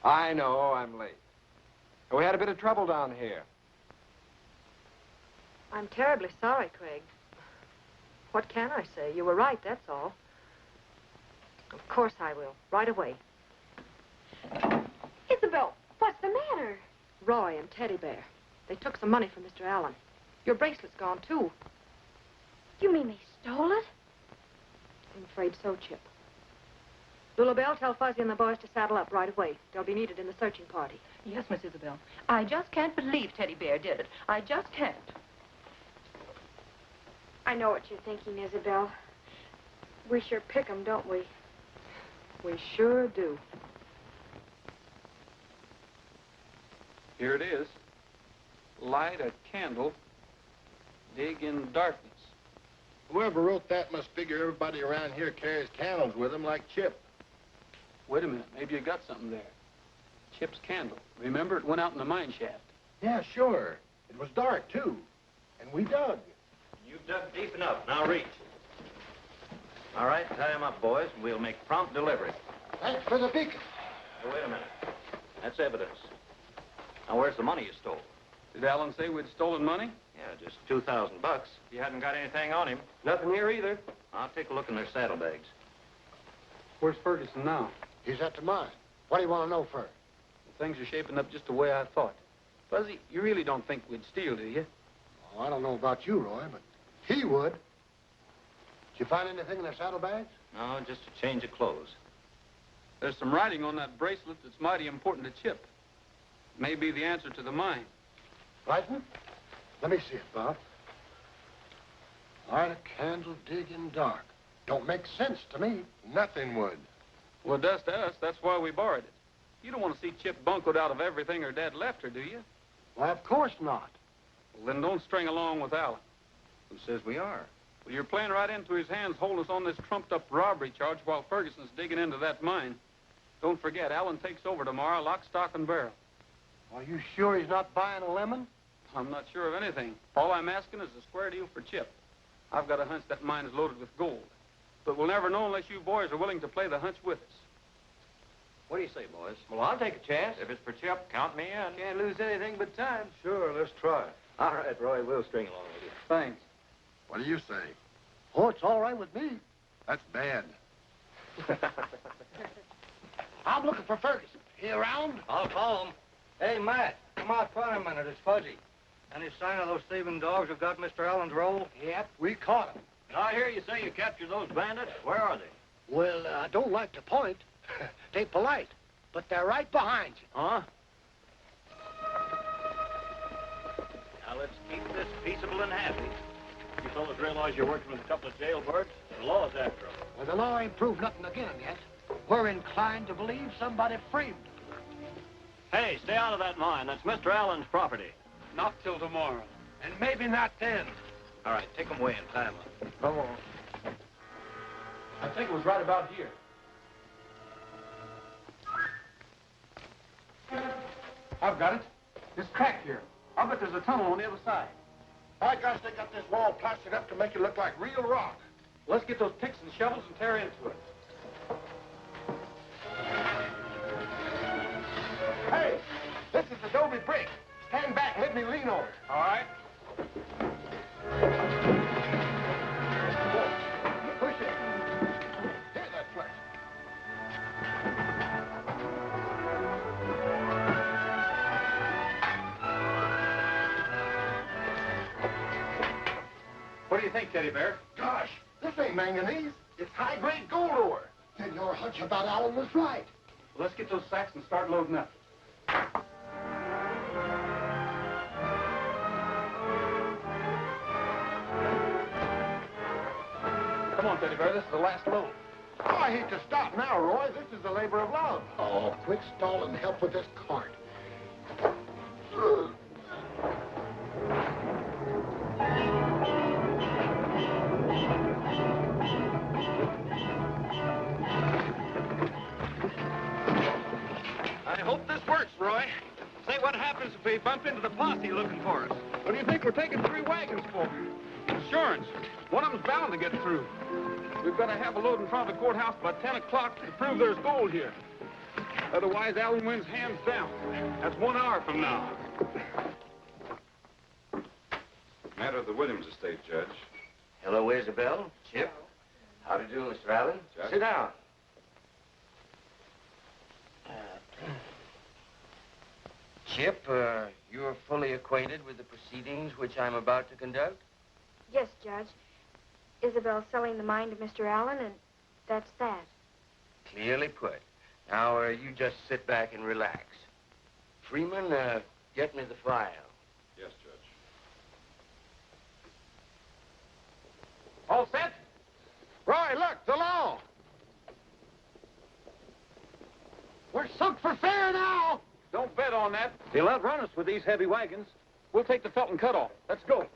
I know, I'm late. We had a bit of trouble down here. I'm terribly sorry, Craig. What can I say? You were right, that's all. Of course I will. Right away. Isabel, what's the matter? Roy and Teddy Bear. They took some money from Mr. Allen. Your bracelet's gone, too. You mean they stole it? I'm afraid so, Chip. Lulabelle, tell Fuzzy and the boys to saddle up right away. They'll be needed in the searching party. Yes, Miss Isabel. I just can't believe Teddy Bear did it. I just can't. I know what you're thinking, Isabel. We sure pick 'em, don't we? We sure do. Here it is. Light a candle, dig in darkness. Whoever wrote that must figure everybody around here carries candles with them like Chip. Wait a minute. Maybe you got something there. Chip's candle. Remember, it went out in the mine shaft. Yeah, sure. It was dark, too. And we dug. You've dug deep enough. Now reach. All right, tie him up, boys. We'll make prompt delivery. Thanks for the beacon. Hey, wait a minute. That's evidence. Now, where's the money you stole? Did Alan say we'd stolen money? Yeah, just $2,000. You hadn't got anything on him. Nothing here either. I'll take a look in their saddlebags. Where's Ferguson now? He's at the mine. What do you want to know first? Things are shaping up just the way I thought. Fuzzy, you really don't think we'd steal, do you? Oh, I don't know about you, Roy, but he would. Did you find anything in their saddlebags? No, just a change of clothes. There's some writing on that bracelet that's mighty important to Chip. May be the answer to the mine. Writing? Let me see it, Bob. Light a candle, dig in dark. Don't make sense to me. Nothing would. Well, it does to us. That's why we borrowed it. You don't want to see Chip buncoed out of everything her dad left her, do you? Why, of course not. Well, then don't string along with Alan. Who says we are? Well, you're playing right into his hands, holding us on this trumped-up robbery charge while Ferguson's digging into that mine. Don't forget, Alan takes over tomorrow, lock, stock, and barrel. Are you sure he's not buying a lemon? I'm not sure of anything. All I'm asking is a square deal for Chip. I've got a hunch that mine is loaded with gold. But we'll never know unless you boys are willing to play the hunch with us. What do you say, boys? Well, I'll take a chance. If it's for Chip, count me in. Can't lose anything but time. Sure, let's try. All right, Roy, we'll string along with you. Thanks. What do you say? Oh, it's all right with me. That's bad. I'm looking for Ferguson. He around? I'll follow him. Hey, Matt, come out front a minute. It's Fuzzy. Any sign of those thieving dogs who got Mr. Allen's roll? Yep, we caught him. Did I hear you say you captured those bandits? Where are they? Well, I don't like to point. They polite, but they're right behind you. Huh? Now, let's keep this peaceable and happy. You fellas realize you're working with a couple of jailbirds? The law's after them. Well, the law ain't proved nothing again yet. We're inclined to believe somebody framed them. Hey, stay out of that mine. That's Mr. Allen's property. Not till tomorrow. And maybe not then. All right, take them away and tie them up. Come on. I think it was right about here. I've got it. This crack here. I'll bet there's a tunnel on the other side. By gosh, they got this wall plastered up to make it look like real rock. Let's get those picks and shovels and tear into it. Hey, this is adobe brick. Stand back and let me lean over it. All right. Push it. Here's that flex. What do you think, Teddy Bear? Gosh, this ain't manganese. It's high-grade gold ore. Then your hunch about Allen was right. Well, let's get those sacks and start loading up. Come on, Teddy Bear. This is the last load. Oh, I hate to stop now, Roy. This is a labor of love. Oh, quit stalling and help with this cart. I hope this works, Roy. Say, what happens if we bump into the posse looking for us? What do you think we're taking 3 wagons for? Insurance. One of them's bound to get through. We've got to have a load in front of the courthouse by 10 o'clock to prove there's gold here. Otherwise, Allen wins hands down. That's 1 hour from now. Matter of the Williams estate, Judge. Hello, Isabel. Chip. How do you do, Mr. Allen? Judge. Sit down. Chip, you're fully acquainted with the proceedings which I'm about to conduct? Yes, Judge. Isabel's selling the mine to Mr. Allen, and that's that. Clearly put. Now, you just sit back and relax. Freeman, get me the file. Yes, Judge. All set? Roy, look, the law. We're sunk for fair now. Don't bet on that. They'll outrun us with these heavy wagons. We'll take the Felton cutoff. Let's go.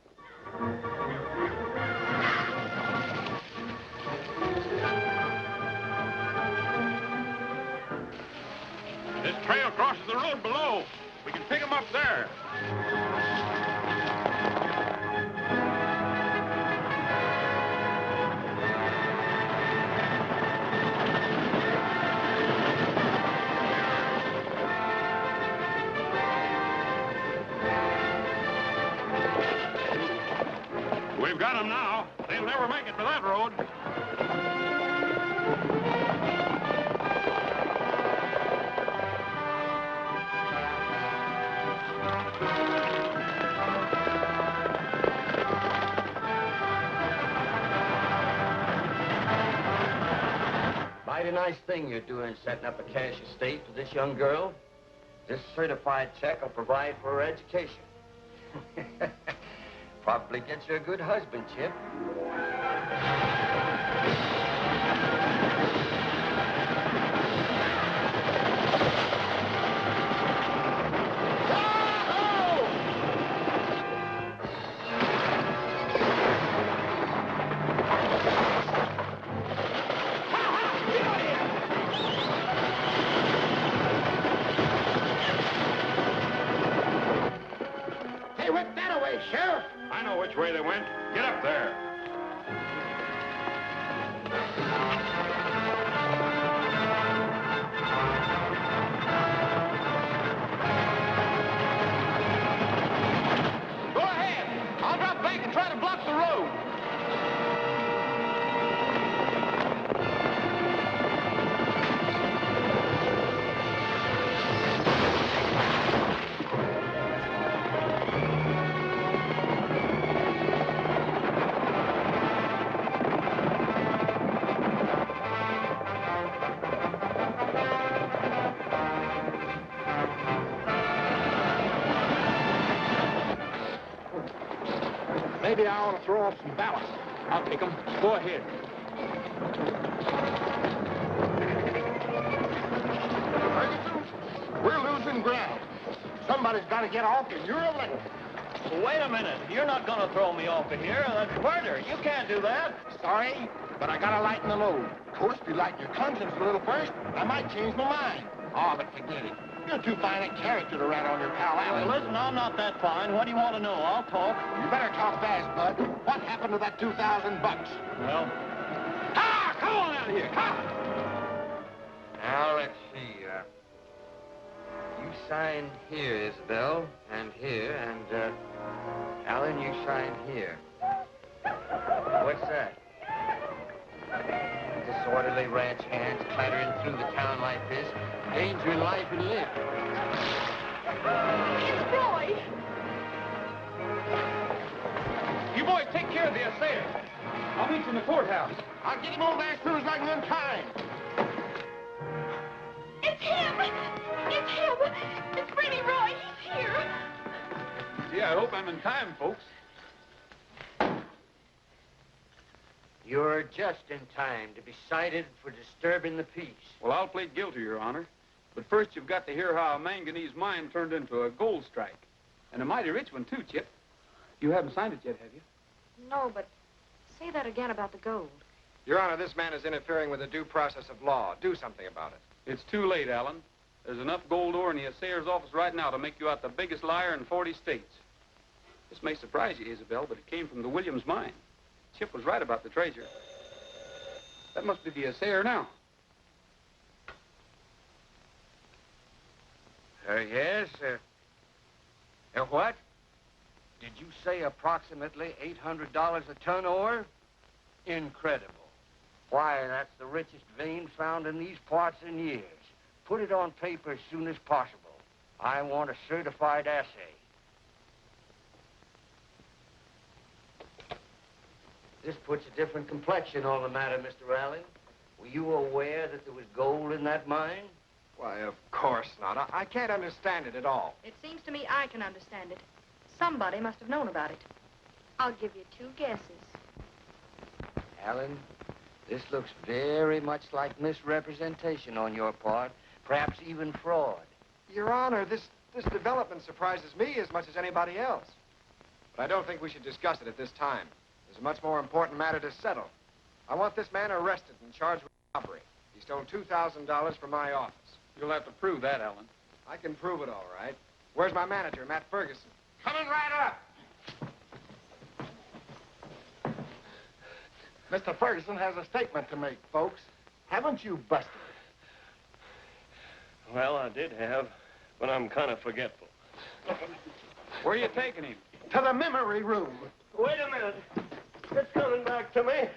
This trail crosses the road below. We can pick them up there. We've got them now. They'll never make it to that road. mighty nice thing you're doing, setting up a cash estate for this young girl. This certified check will provide for her education. Probably get you a good husband, Chip. Sheriff! I know which way they went. Get up there. Go ahead. I'll drop back and try to block the road. Maybe I ought to throw off some ballast. I'll take them. Go ahead. Ferguson, we're losing ground. Somebody's got to get off, and you're elected. Wait a minute. You're not going to throw me off of here. That's murder. You can't do that. Sorry, but I got to lighten the load. Of course, if you lighten your conscience a little first, I might change my mind. Oh, but forget it. You're too fine a character to rat on your pal Allen. Well, listen, I'm not that fine. What do you want to know? I'll talk. You better talk fast, Bud. What happened to that $2,000? Well... Ah, come on out here. Come. Now, let's see. You sign here, Isabel, and here, and, Alan, you sign here. What's that? Disorderly ranch hands clattering through the town like this, endangering life and limb. It's Roy! You boys take care of the affair. I'll meet you in the courthouse. I'll get him over there as soon as I can untie him. It's him! It's him! It's Freddie Roy! He's here! Gee, I hope I'm in time, folks. You're just in time to be cited for disturbing the peace. Well, I'll plead guilty, Your Honor. But first, you've got to hear how a manganese mine turned into a gold strike. And a mighty rich one, too, Chip. You haven't signed it yet, have you? No, but say that again about the gold. Your Honor, this man is interfering with the due process of law. Do something about it. It's too late, Alan. There's enough gold ore in the assayer's office right now to make you out the biggest liar in 40 states. This may surprise you, Isabel, but it came from the Williams mine. Chip was right about the treasure. That must be the assayer now. Yes, what? Did you say approximately $800 a ton ore? Incredible. Why, that's the richest vein found in these parts in years. Put it on paper as soon as possible. I want a certified assay. This puts a different complexion on the matter, Mr. Allen. Were you aware that there was gold in that mine? Why, of course not. I can't understand it at all. It seems to me I can understand it. Somebody must have known about it. I'll give you 2 guesses. Allen, this looks very much like misrepresentation on your part, perhaps even fraud. Your Honor, this development surprises me as much as anybody else. But I don't think we should discuss it at this time. There's a much more important matter to settle. I want this man arrested and charged with robbery. He stole $2,000 from my office. You'll have to prove that, Alan. I can prove it all right. Where's my manager, Matt Ferguson? Coming right up. Mr. Ferguson has a statement to make, folks. Haven't you busted it? Well, I did have, but I'm kind of forgetful. Where are you taking him? To the memory room. Wait a minute. It's coming back to me.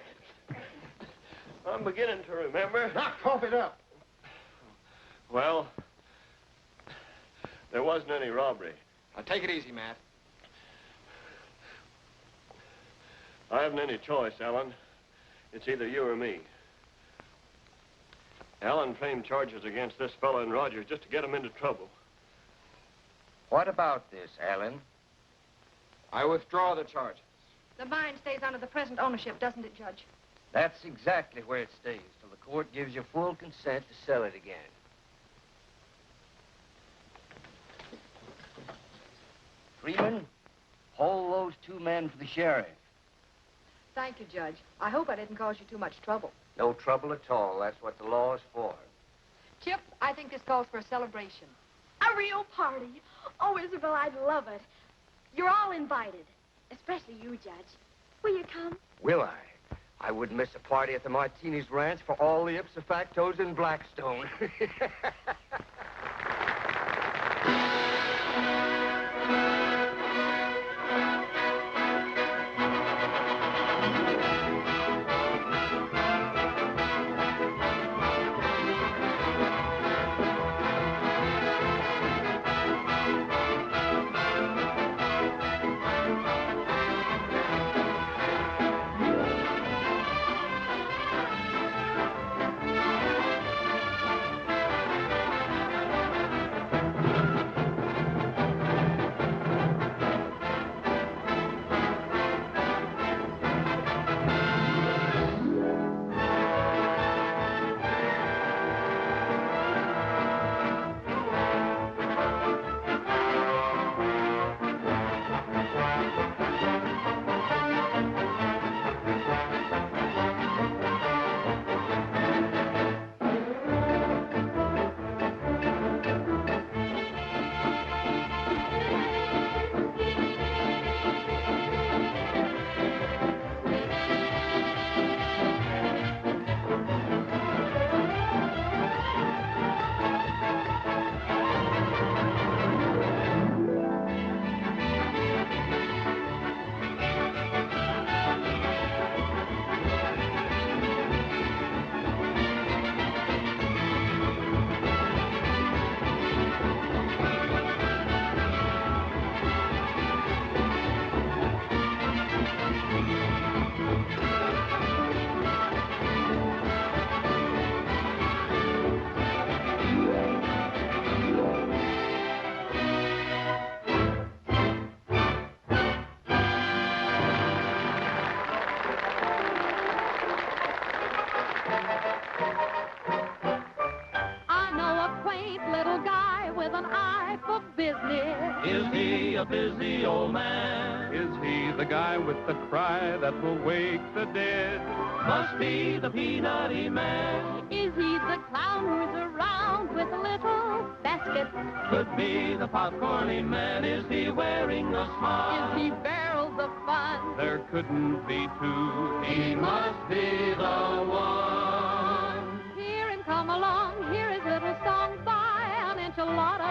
I'm beginning to remember. Now, cough it up. Well, there wasn't any robbery. Now, take it easy, Matt. I haven't any choice, Alan. It's either you or me. Alan framed charges against this fellow and Rogers just to get him into trouble. What about this, Alan? I withdraw the charges. The mine stays under the present ownership, doesn't it, Judge? That's exactly where it stays, till the court gives you full consent to sell it again. Freeman, hold those 2 men for the sheriff. Thank you, Judge. I hope I didn't cause you too much trouble. No trouble at all. That's what the law is for. Chip, I think this calls for a celebration. A real party. Oh, Isabel, I'd love it. You're all invited, especially you, Judge. Will you come? Will I? I wouldn't miss a party at the Martinez Ranch for all the ipsa factos in Blackstone. Is he a busy old man? Is he the guy with the cry that will wake the dead? Must be the peanutty man. Is he the clown who's around with a little basket? Could be the popcorny man. Is he wearing a smile? Is he barrels of fun? There couldn't be two. He must be the one. Hear him come along, hear his little song by an enchilada.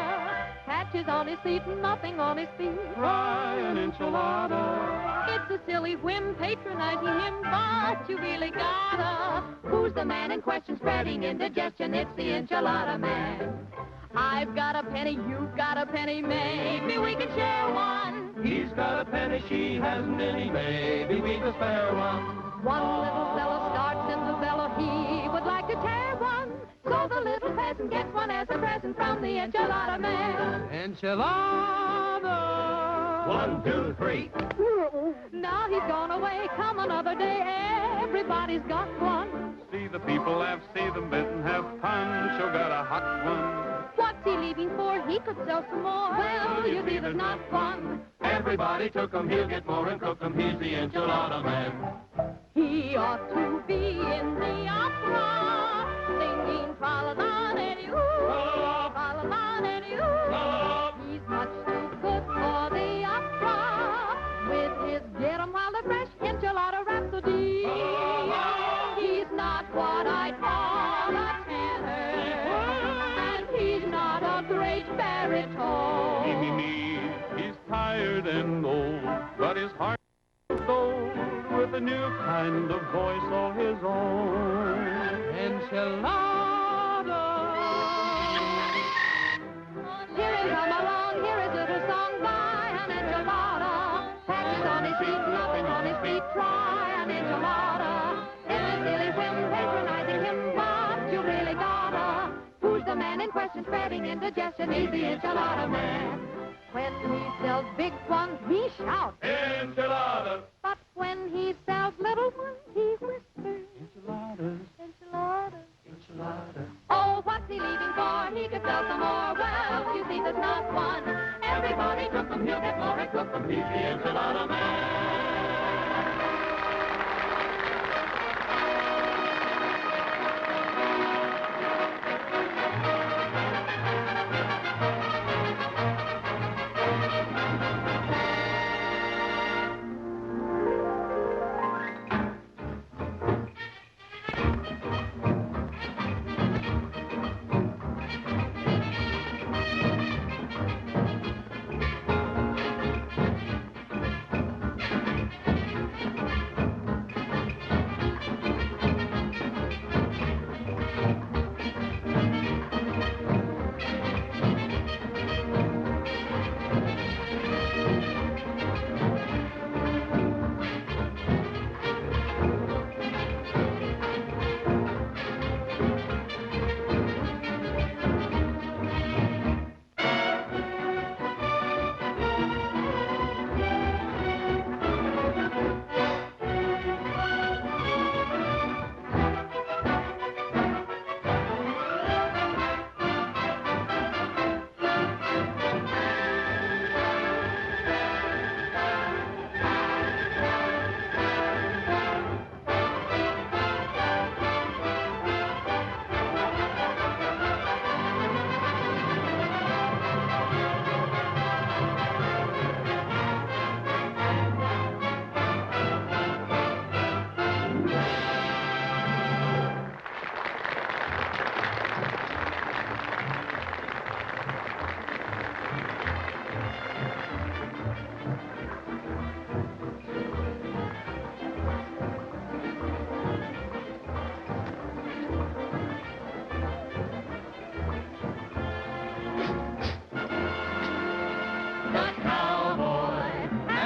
Patches on his seat, nothing on his feet. Try an enchilada. It's a silly whim patronizing him, but you really gotta. Who's the man in question spreading indigestion? It's the enchilada man. I've got a penny, you've got a penny, maybe we can share one. He's got a penny, she hasn't any, maybe we can spare one. One little fellow starts in the bellow, he would like to tear one. So the little peasant gets one as a present from the enchilada man. Enchilada! 1, 2, 3. Now he's gone away, come another day, everybody's got one. See the people laugh, see them bit and have punch, oh, got a hot one. What's he leaving for? He could sell some more. Well, you see, there's not one. Everybody took him, he'll get more and cook him. He's the enchilada man. He ought to be in the opera, singing tra-la-la-la-dee-oo, tra-la-la-la-dee-oo. He's much too good for the opera, with his get 'em while they're fresh enchilada rhapsody. He's not what I'd call a tenor, and he's not a great baritone. He's tired and old, but his heart is gold, with a new kind of voice all his own. Enchilada. Hear him come along, hear his little song by an enchilada. Patches on his feet, nothing on his feet, try an enchilada. It's a silly whim patronizing him, but you really got congestion, spreading indigestion. He's the enchilada man. When he sells big ones, he shouts, Enchiladas. but when he sells little ones, he whispers, Enchiladas, enchiladas. enchiladas. Oh, what's he leaving for? He could sell some more. Well, you see, there's not one. Everybody took them, he'll get more and cook them. He's the enchilada man.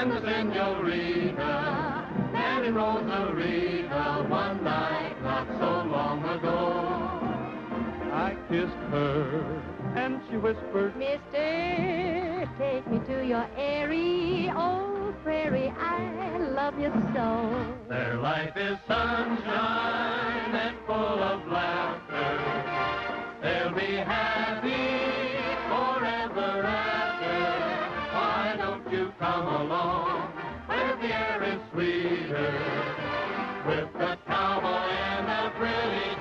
The Senorita, and in Rosarita, one night not so long ago. I kissed her, and she whispered, Mister, take me to your airy old prairie. I love you so. Their life is sunshine and full of laughter. They'll be happy forever after. Why don't you come along where the air is sweeter with the cowboy and the pretty